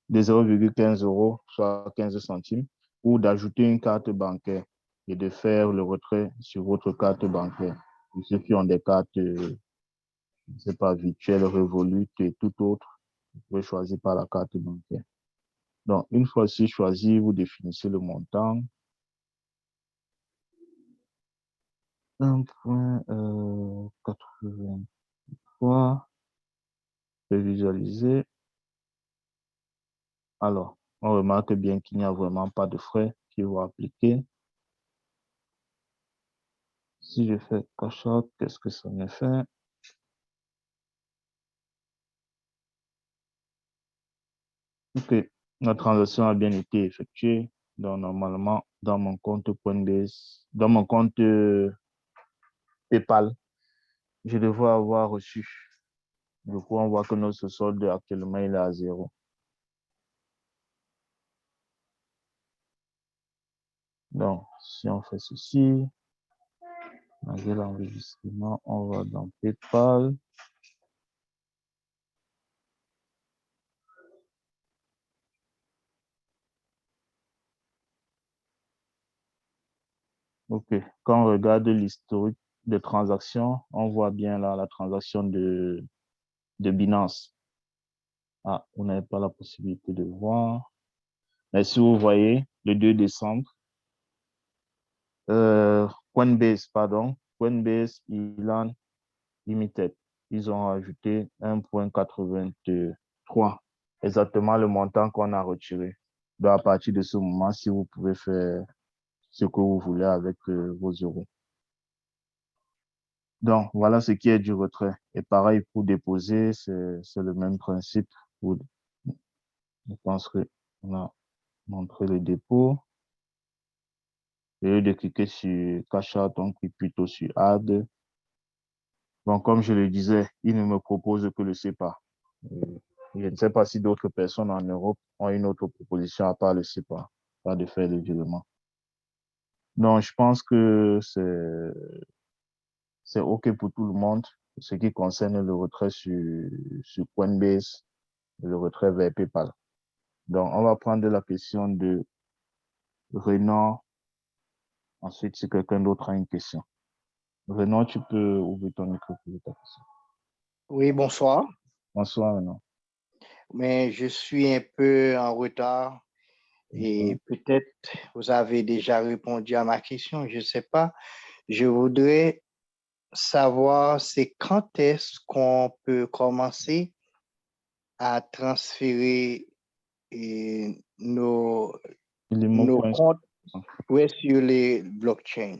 de 0,15 euros, soit 15 centimes, ou d'ajouter une carte bancaire et de faire le retrait sur votre carte bancaire. Pour ceux qui ont des cartes, je ne sais pas, virtuelles, Revolut et tout autre, vous pouvez choisir par la carte bancaire. Donc, une fois c'est choisi, vous définissez le montant. 1,83. Je vais visualiser. Alors, on remarque bien qu'il n'y a vraiment pas de frais qui vont appliquer. Si je fais cash out, qu'est-ce que ça me fait? Ok, la transaction a bien été effectuée. Donc, normalement, dans mon compte Coinbase, dans mon compte PayPal, je devrais avoir reçu. Du coup, on voit que notre solde actuellement il est à 0. Donc, si on fait ceci, malgré l'enregistrement, on va dans PayPal. Ok, quand on regarde l'historique des transactions, on voit bien là la transaction de Binance. Ah, vous n'avez pas la possibilité de voir. Mais si vous voyez, le 2 décembre, Coinbase, Elan Limited, ils ont ajouté 1,83, exactement le montant qu'on a retiré. Donc, à partir de ce moment, si vous pouvez faire ce que vous voulez avec vos euros. Donc, voilà ce qui est du retrait. Et pareil, pour déposer, c'est le même principe. Je pense qu'on a montré le dépôt. Et au lieu de cliquer sur Cash Out, on clique plutôt sur Add. Bon, comme je le disais, il ne me propose que le SEPA. Je ne sais pas si d'autres personnes en Europe ont une autre proposition à part le CEPA, pas de faire le virement. Donc, je pense que c'est OK pour tout le monde, ce qui concerne le retrait sur Coinbase et le retrait vers PayPal. Donc, on va prendre la question de Renan. Ensuite, si quelqu'un d'autre a une question. Renan, tu peux ouvrir ton micro pour ta question. Oui, bonsoir. Bonsoir, Renan. Mais je suis un peu en retard et peut-être vous avez déjà répondu à ma question, je ne sais pas. Je voudrais savoir, c'est quand est-ce qu'on peut commencer à transférer nos comptes sur les blockchains?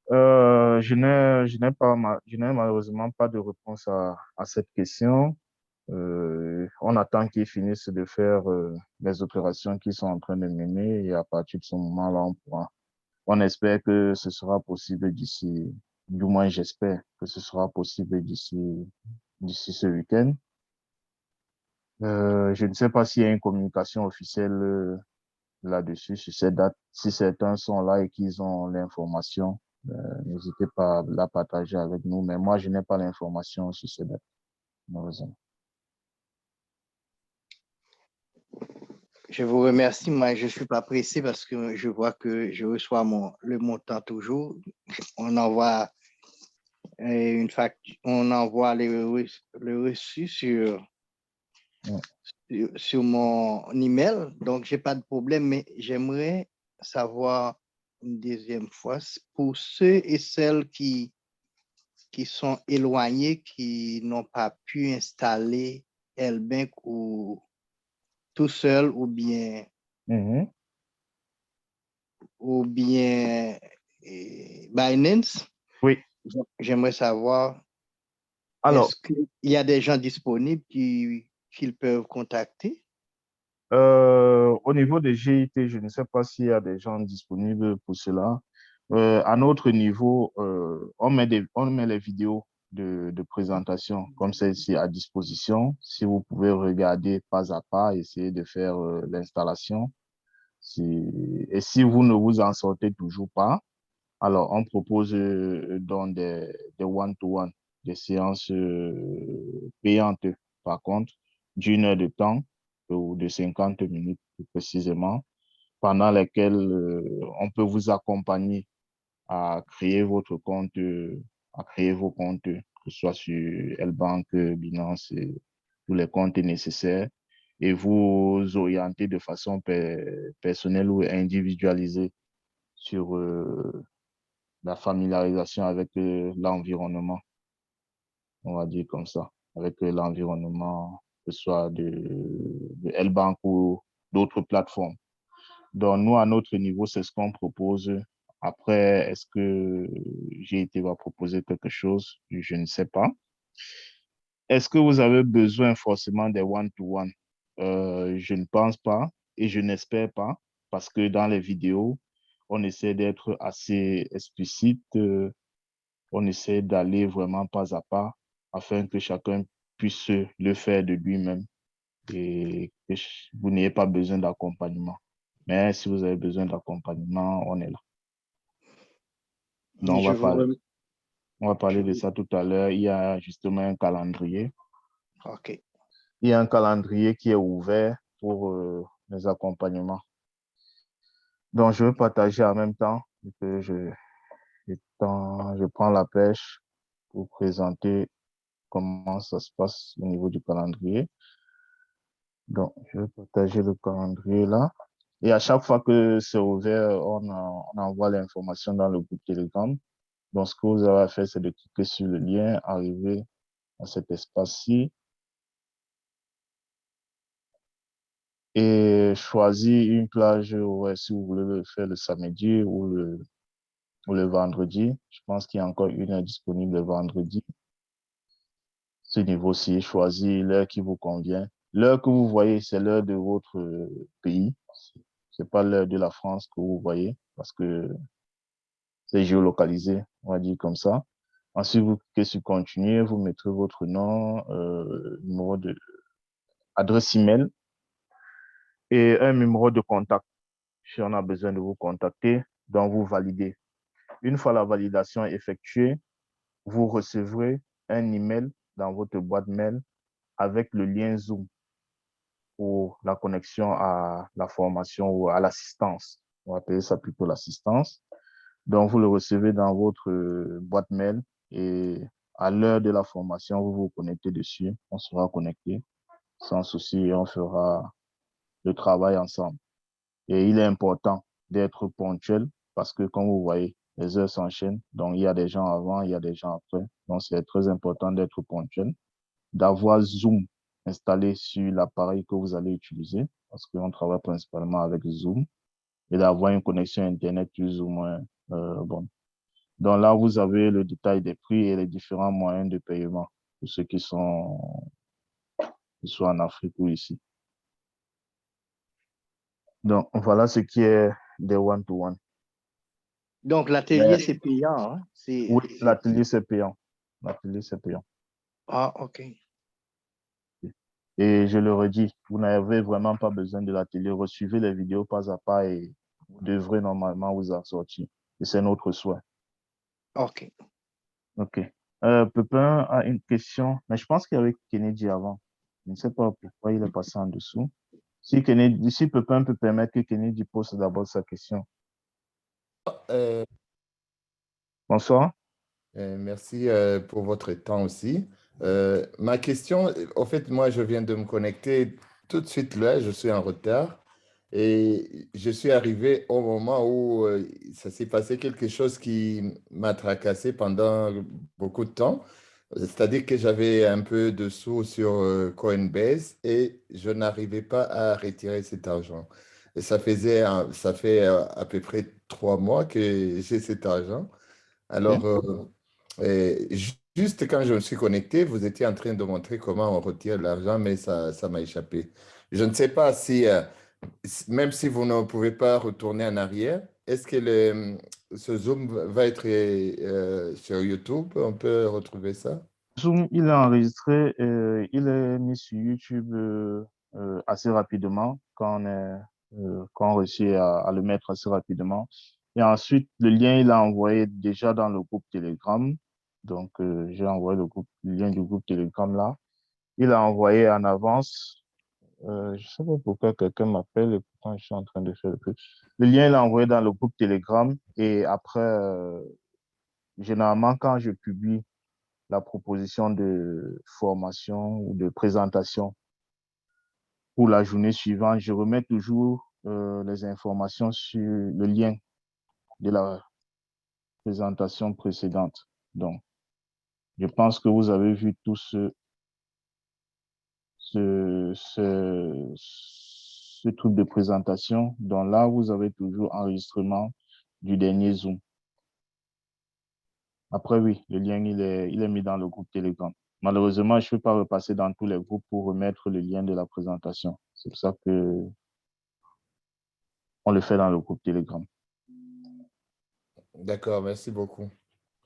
Je n'ai malheureusement pas de réponse à cette question. On attend qu'ils finissent de faire les opérations qu'ils sont en train de mener et à partir de ce moment-là, on espère que ce sera possible d'ici, du moins j'espère que ce sera possible d'ici ce week-end. Je ne sais pas s'il y a une communication officielle là-dessus, sur cette date. Si certains sont là et qu'ils ont l'information, n'hésitez pas à la partager avec nous. Mais moi, je n'ai pas l'information sur cette date, malheureusement. Je vous remercie. Moi, je ne suis pas pressé parce que je vois que je reçois le montant toujours. On envoie on envoie le reçu sur mon email. Donc, je n'ai pas de problème, mais j'aimerais savoir une deuxième fois pour ceux et celles qui sont éloignés, qui n'ont pas pu installer L-Bank ou tout seul ou bien Binance. Oui. J'aimerais savoir, est-ce qu'il y a des gens disponibles qu'ils peuvent contacter? Au niveau des GIT, je ne sais pas s'il y a des gens disponibles pour cela. À notre niveau, on met les vidéos de présentation comme celle-ci à disposition. Si vous pouvez regarder pas à pas, essayer de faire l'installation. Et si vous ne vous en sortez toujours pas, alors on propose donc des one-to-one, des séances payantes, par contre, d'1 heure de temps ou de 50 minutes plus précisément, pendant lesquelles on peut vous accompagner à créer votre compte, à créer vos comptes, que ce soit sur L-Bank, Binance, et tous les comptes nécessaires, et vous orienter de façon personnelle ou individualisée sur la familiarisation avec l'environnement, on va dire comme ça, avec l'environnement, que ce soit de L-Bank ou d'autres plateformes. Donc, nous, à notre niveau, c'est ce qu'on propose. Après, est-ce que GIT va proposer quelque chose? Je ne sais pas. Est-ce que vous avez besoin forcément des one-to-one? Je ne pense pas et je n'espère pas, parce que dans les vidéos, on essaie d'être assez explicite, on essaie d'aller vraiment pas à pas afin que chacun puisse le faire de lui-même et que vous n'ayez pas besoin d'accompagnement. Mais si vous avez besoin d'accompagnement, on est là. Donc, on va parler de ça tout à l'heure. Il y a justement un calendrier. OK. Il y a un calendrier qui est ouvert pour les accompagnements. Donc, je vais partager en même temps que je prends la pêche pour présenter comment ça se passe au niveau du calendrier. Donc, je vais partager le calendrier là. Et à chaque fois que c'est ouvert, on envoie l'information dans le groupe Telegram. Donc, ce que vous avez à faire, c'est de cliquer sur le lien, arriver à cet espace-ci et choisir une plage, ouais, si vous voulez le faire le samedi ou le vendredi. Je pense qu'il y a encore une heure disponible le vendredi. Ce niveau-ci, choisir l'heure qui vous convient. L'heure que vous voyez, c'est l'heure de votre pays. C'est pas l'heure de la France que vous voyez parce que c'est géolocalisé, on va dire comme ça. Ensuite, vous cliquez sur continuer, vous mettrez votre nom, numéro adresse email et un numéro de contact. Si on a besoin de vous contacter, donc vous validez. Une fois la validation effectuée, vous recevrez un email dans votre boîte mail avec le lien Zoom pour la connexion à la formation ou à l'assistance. On va appeler ça plutôt l'assistance. Donc, vous le recevez dans votre boîte mail et à l'heure de la formation, vous vous connectez dessus. On sera connecté sans souci et on fera le travail ensemble. Et il est important d'être ponctuel parce que, comme vous voyez, les heures s'enchaînent. Donc, il y a des gens avant, il y a des gens après. Donc, c'est très important d'être ponctuel, d'avoir Zoom installé sur l'appareil que vous allez utiliser parce qu'on travaille principalement avec Zoom et d'avoir une connexion Internet plus ou moins bonne. Donc là, vous avez le détail des prix et les différents moyens de paiement pour ceux qui sont en Afrique ou ici. Donc, voilà ce qui est des one-to-one. Donc, l'atelier, c'est payant. Hein? Oui, l'atelier, c'est payant. L'atelier, c'est payant. Ah, OK. Et je le redis, vous n'avez vraiment pas besoin de l'atelier. Recevez les vidéos pas à pas et vous devrez normalement vous en sortir. Et c'est notre souhait. OK. OK. Pepin a une question, mais je pense qu'il y avait Kennedy avant. Je ne sais pas pourquoi il est passé en dessous. Si Pepin peut permettre que Kennedy pose d'abord sa question. Bonsoir. Merci pour votre temps aussi. Ma question, en fait, moi, je viens de me connecter tout de suite là, je suis en retard et je suis arrivé au moment où ça s'est passé quelque chose qui m'a tracassé pendant beaucoup de temps. C'est-à-dire que j'avais un peu de sous sur Coinbase et je n'arrivais pas à retirer cet argent. Et ça fait à peu près 3 mois que j'ai cet argent. Alors, juste quand je me suis connecté, vous étiez en train de montrer comment on retire l'argent, mais ça m'a échappé. Je ne sais pas si, même si vous ne pouvez pas retourner en arrière, est-ce que ce Zoom va être sur YouTube? On peut retrouver ça? Zoom, il est enregistré, il est mis sur YouTube assez rapidement quand on réussit à le mettre assez rapidement. Et ensuite, le lien, il a envoyé déjà dans le groupe Telegram. Donc, j'ai envoyé le lien du groupe Telegram là. Il a envoyé en avance. Je ne sais pas pourquoi quelqu'un m'appelle et pourtant je suis en train de faire le truc. Le lien, il a envoyé dans le groupe Telegram. Et après, généralement, quand je publie la proposition de formation ou de présentation pour la journée suivante, je remets toujours les informations sur le lien de la présentation précédente. Donc, je pense que vous avez vu tout ce truc de présentation. Donc là, vous avez toujours enregistrement du dernier Zoom. Après, oui, le lien, il est mis dans le groupe Telegram. Malheureusement, je ne peux pas repasser dans tous les groupes pour remettre le lien de la présentation. C'est pour ça que on le fait dans le groupe Telegram. D'accord, merci beaucoup.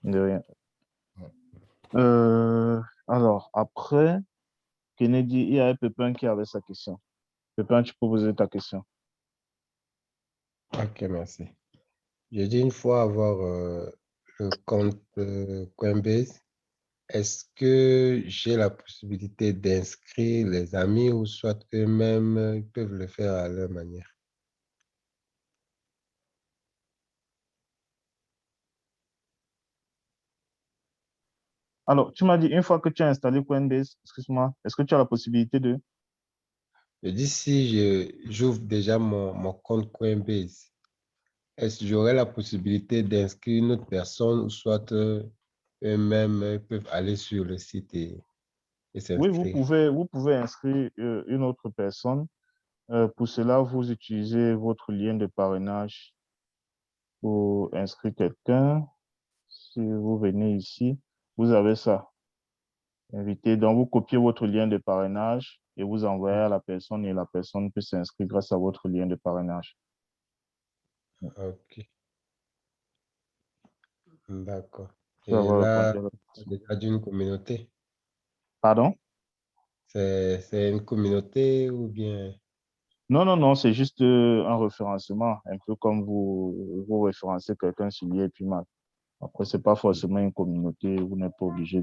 De rien. Alors, après, Kennedy, il y avait Pépin qui avait sa question. Pépin, tu peux poser ta question. Ok, merci. J'ai dit une fois avoir le compte Coinbase. Est-ce que j'ai la possibilité d'inscrire les amis ou soit eux-mêmes ils peuvent le faire à leur manière? Alors, tu m'as dit, une fois que tu as installé Coinbase, excuse-moi, est-ce que tu as la possibilité de... Je dis si j'ouvre déjà mon compte Coinbase, est-ce que j'aurai la possibilité d'inscrire une autre personne ou soit eux-mêmes peuvent aller sur le site et Oui, s'inscrire? vous pouvez inscrire une autre personne. Pour cela, vous utilisez votre lien de parrainage pour inscrire quelqu'un. Si vous venez ici, vous avez ça. Invité. Donc, vous copiez votre lien de parrainage et vous envoyez à la personne et la personne peut s'inscrire grâce à votre lien de parrainage. Ok. D'accord. Tu vas Et avoir là, répondu à la c'est question. déjà d'une communauté. Pardon? C'est une communauté ou bien... Non, c'est juste un référencement, un peu comme vous référencez quelqu'un sur l'IEPIMAC. Après, ce n'est pas forcément une communauté, vous n'êtes pas obligé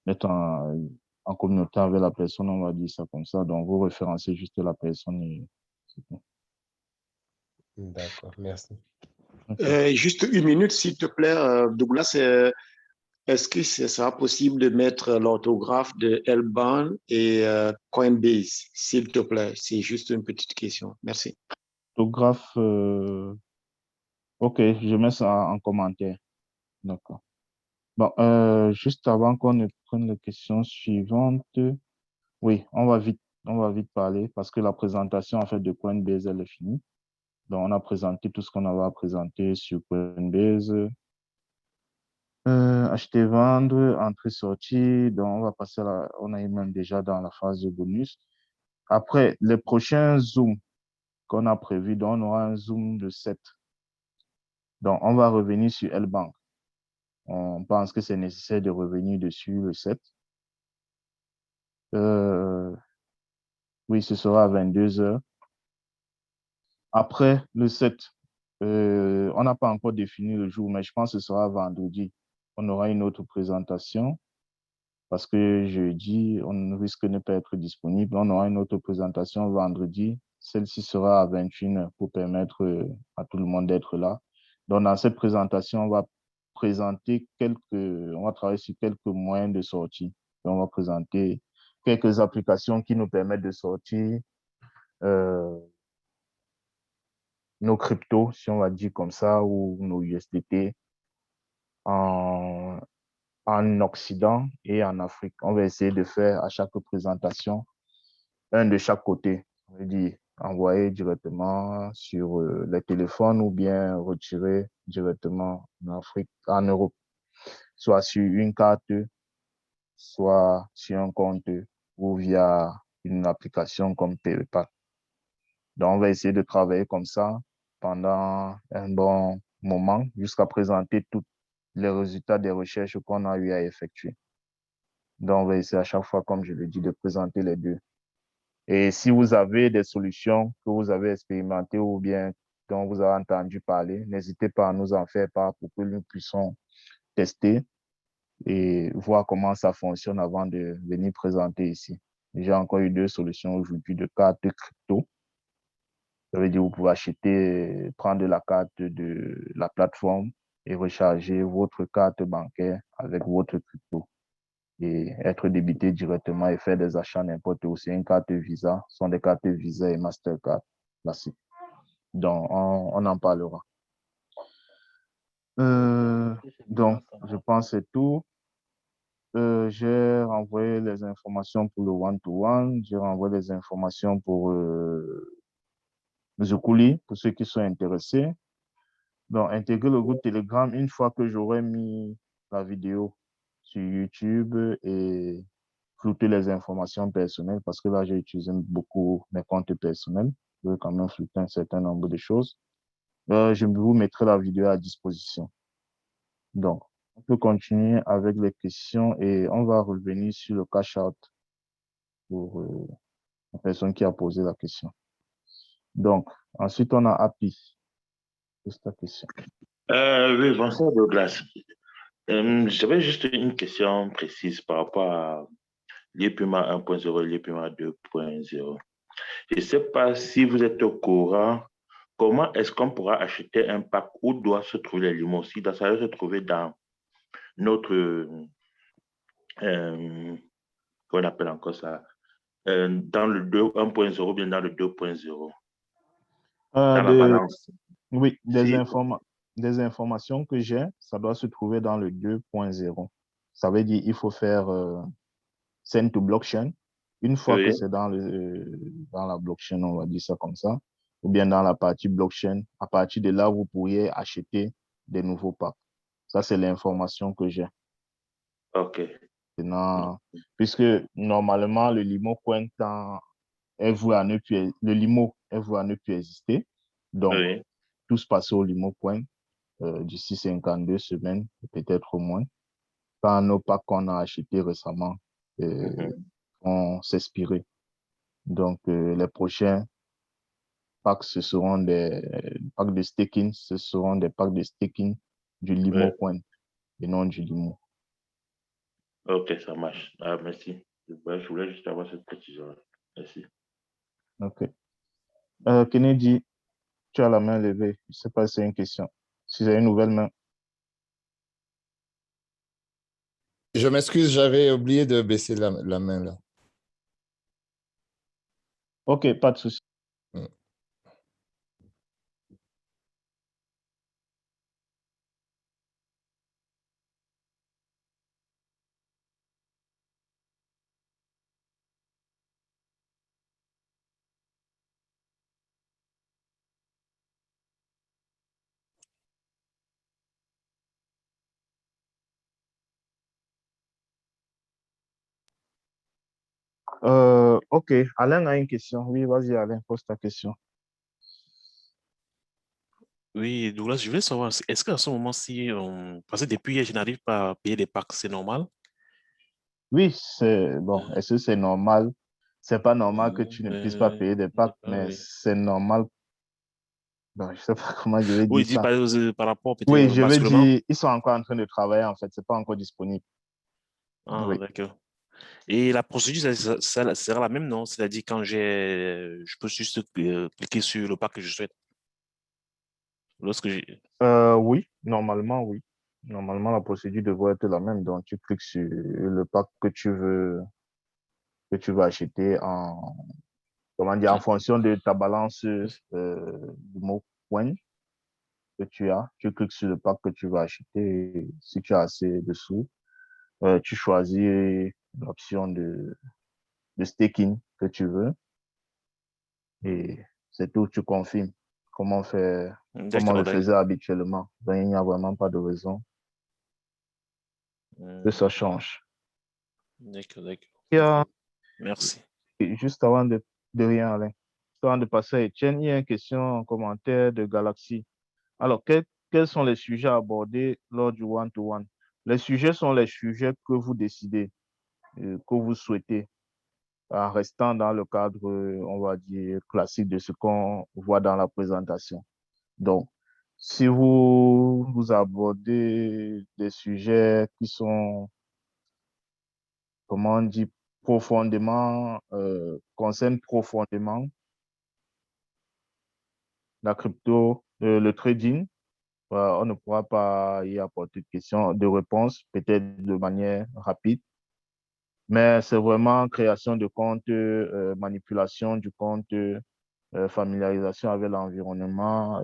d'être en communauté avec la personne, on va dire ça comme ça. Donc, vous référencez juste la personne et c'est tout. D'accord, merci. Juste une minute, s'il te plaît, Douglas. Est-ce que ce sera possible de mettre l'orthographe de Elban et Coinbase, s'il te plaît? C'est juste une petite question. Merci. Orthographe, ok, je mets ça en commentaire. D'accord. Bon, juste avant qu'on ne prenne les questions suivantes, oui, on va vite parler parce que la présentation en fait de Coinbase, elle est finie. Donc, on a présenté tout ce qu'on avait à présenter sur Coinbase. Acheter, vendre, entrée, sortie. Donc, on va passer on est même déjà dans la phase de bonus. Après, les prochains Zooms qu'on a prévus, donc on aura un Zoom de 7. Donc, on va revenir sur L-Bank. On pense que c'est nécessaire de revenir dessus le 7. Oui, ce sera à 22 heures. Après le 7, on n'a pas encore défini le jour, mais je pense que ce sera vendredi. On aura une autre présentation parce que jeudi, on risque de ne pas être disponible. On aura une autre présentation vendredi. Celle-ci sera à 21 heures pour permettre à tout le monde d'être là. Donc, dans cette présentation, on va travailler sur quelques moyens de sortie. Donc, on va présenter quelques applications qui nous permettent de sortir nos cryptos, si on va dire comme ça, ou nos USDT en Occident et en Afrique. On va essayer de faire à chaque présentation un de chaque côté. On veut dire envoyer directement sur les téléphones ou bien retirer directement en Afrique, en Europe, soit sur une carte, soit sur un compte ou via une application comme PayPal. Donc, on va essayer de travailler comme ça pendant un bon moment jusqu'à présenter tous les résultats des recherches qu'on a eu à effectuer. Donc, on va essayer à chaque fois, comme je le dis, de présenter les deux. Et si vous avez des solutions que vous avez expérimentées ou bien dont vous avez entendu parler, n'hésitez pas à nous en faire part pour que nous puissions tester et voir comment ça fonctionne avant de venir présenter ici. J'ai encore eu 2 solutions aujourd'hui de cartes crypto. Ça veut dire que vous pouvez acheter, prendre la carte de la plateforme et recharger votre carte bancaire avec votre crypto et être débité directement et faire des achats n'importe où. C'est une carte Visa, ce sont des cartes Visa et Mastercard classiques. Donc, on en parlera. Donc, je pense que c'est tout. J'ai renvoyé les informations pour le one-to-one. J'ai renvoyé les informations pour Zukuli, pour ceux qui sont intéressés. Donc, intégrer le groupe Telegram une fois que j'aurai mis la vidéo sur YouTube et flouter les informations personnelles parce que là, j'ai utilisé beaucoup mes comptes personnels. Je veux quand même flouter un certain nombre de choses. Je vous mettrai la vidéo à disposition. Donc, on peut continuer avec les questions et on va revenir sur le cash-out pour la personne qui a posé la question. Donc, ensuite, on a API. C'est ta question. Oui, bonsoir Douglas. J'avais juste une question précise par rapport à l'IEPIMA 1.0 et l'IEPIMA 2.0. Je ne sais pas si vous êtes au courant, comment est-ce qu'on pourra acheter un pack où doivent se trouver les limos? Si ça doit se trouver dans notre, qu'on appelle encore ça, dans le 1.0 ou bien dans le 2.0, dans la balance. Oui, des informations que j'ai, ça doit se trouver dans le 2.0. Ça veut dire qu'il faut faire send to blockchain. Une fois que c'est dans la blockchain, on va dire ça comme ça, ou bien dans la partie blockchain, à partir de là, vous pourriez acheter des nouveaux packs. Ça, c'est l'information que j'ai. OK. Maintenant, puisque normalement, le limo coin est voué à ne plus, le limo est voué à ne plus exister. Donc, tout se passe au limo coin d'ici 52 semaines, peut-être au moins. Quand nos packs qu'on a achetés récemment vont s'expirer. Donc, les prochains packs, ce seront des packs de staking, ce seront des packs de staking du Limo Coin et non du Limo. Ok, ça marche. Ah, merci. Je voulais juste avoir cette précision. Merci. Ok. Kennedy, tu as la main levée. Je ne sais pas si c'est une question. Si j'ai une nouvelle main. Je m'excuse, j'avais oublié de baisser la main là. Ok, pas de souci. Ok, Alain a une question. Oui, vas-y, Alain, pose ta question. Oui, Douglas, je voulais savoir, est-ce qu'à ce moment-ci, parce que depuis hier, je n'arrive pas à payer les packs, c'est normal? Oui, c'est bon. Est-ce que c'est normal? C'est pas normal que tu ne puisses pas payer des packs, mais Oui. c'est normal. Bon, je sais pas comment je vais Oui, dire ça. par rapport peut-être Oui, au je vais basculement. dire, ils sont encore en train de travailler, en fait. C'est pas encore disponible. Ah, Oui. d'accord. Et la procédure, ça sera la même, non? C'est-à-dire quand je peux juste cliquer sur le pack que je souhaite. Lorsque j'ai... Oui, normalement, oui. Normalement, la procédure devrait être la même. Donc, tu cliques sur le pack que tu veux acheter comment dire, en fonction de ta balance du mot coin que tu as. Tu cliques sur le pack que tu veux acheter. Et si tu as assez de sous, tu choisis l'option de staking que tu veux. Et c'est tout, tu confirmes comment on D'accord, le faisait habituellement. Donc, il n'y a vraiment pas de raison que ça change. D'accord, d'accord. Il y a, Merci. juste avant de rien, Alain, juste avant de passer à Étienne, il y a une question en commentaire de Galaxy. Alors, quels sont les sujets abordés lors du one-to-one? Les sujets sont les sujets que vous décidez, que vous souhaitez, en restant dans le cadre, on va dire, classique de ce qu'on voit dans la présentation. Donc, si vous abordez des sujets qui sont, comment on dit, concernent profondément la crypto, le trading, on ne pourra pas y apporter de réponse, peut-être de manière rapide, mais c'est vraiment création de compte, manipulation du compte, familiarisation avec l'environnement,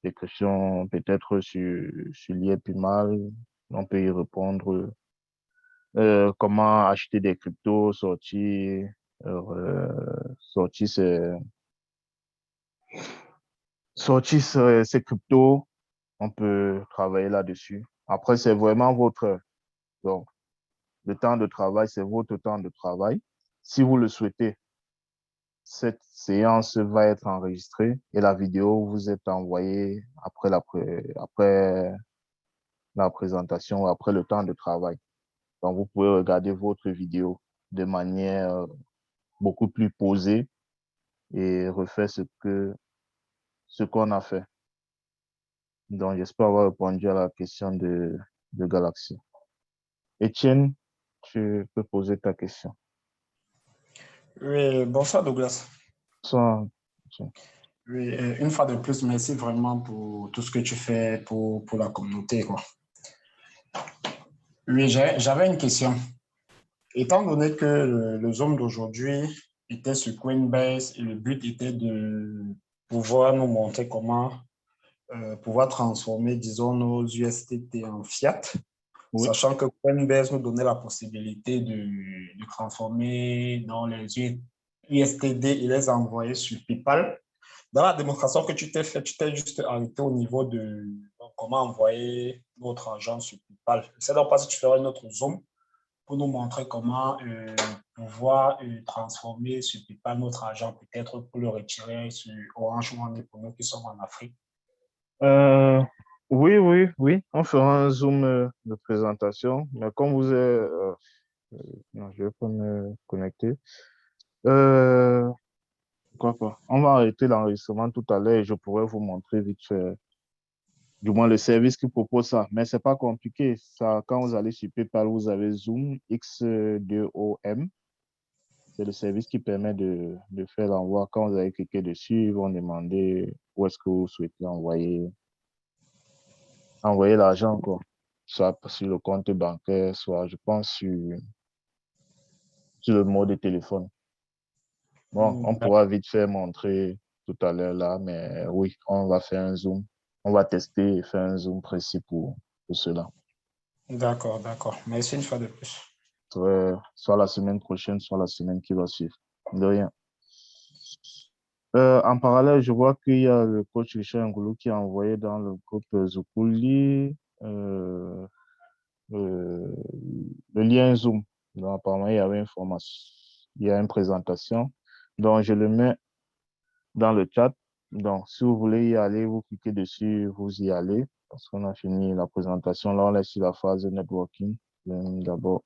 des questions peut-être sur l'IEPIMAL, on peut y répondre. Comment acheter des cryptos, sortir ces cryptos, on peut travailler là-dessus. Après, c'est vraiment donc, le temps de travail, c'est votre temps de travail. Si vous le souhaitez, cette séance va être enregistrée et la vidéo vous est envoyée après la présentation, après le temps de travail. Donc, vous pouvez regarder votre vidéo de manière beaucoup plus posée et refaire ce qu'on a fait. Donc, j'espère avoir répondu à la question de Galaxy. Étienne, tu peux poser ta question. Oui, bonsoir Douglas. Bonsoir. Oui, une fois de plus, merci vraiment pour tout ce que tu fais pour la communauté, quoi. Oui, j'avais une question. Étant donné que le Zoom d'aujourd'hui était sur Coinbase et le but était de pouvoir nous montrer comment pouvoir transformer, disons, nos USDT en fiat, oui. Sachant que Coinbase nous donnait la possibilité de transformer dans les USDT et les envoyer sur PayPal. Dans la démonstration que tu t'es fait, tu t'es juste arrêté au niveau de comment envoyer notre argent sur PayPal. C'est donc pas si tu ferais notre Zoom pour nous montrer comment pouvoir transformer sur PayPal notre argent, peut-être pour le retirer sur Orange Money pour nous qui sommes en Afrique. Oui. On fera un Zoom de présentation, mais comme vous êtes... non, je je vais pas me connecter. Quoi pas? On va arrêter l'enregistrement tout à l'heure et je pourrais vous montrer vite fait, du moins le service qui propose ça. Mais c'est pas compliqué. Ça, quand vous allez sur PayPal, vous avez Zoom, X2OM. C'est le service qui permet de faire l'envoi. Quand vous avez cliqué dessus, ils vont demander où est-ce que vous souhaitez envoyer l'argent, quoi. Soit sur le compte bancaire, soit, je pense, sur le mode de téléphone. Bon, on pourra vite faire montrer tout à l'heure là, mais oui, on va faire un zoom. On va tester et faire un zoom précis pour cela. D'accord, d'accord. Merci une fois de plus. Soit la semaine prochaine, soit la semaine qui va suivre. De rien. En parallèle, je vois qu'il y a le coach Richard Ngoulou qui a envoyé dans le groupe Zukuli le lien Zoom. Donc, apparemment, il y avait il y a une présentation. Donc, je le mets dans le chat. Donc, si vous voulez y aller, vous cliquez dessus, vous y allez. Parce qu'on a fini la présentation. Là, on est sur la phase de networking. D'abord,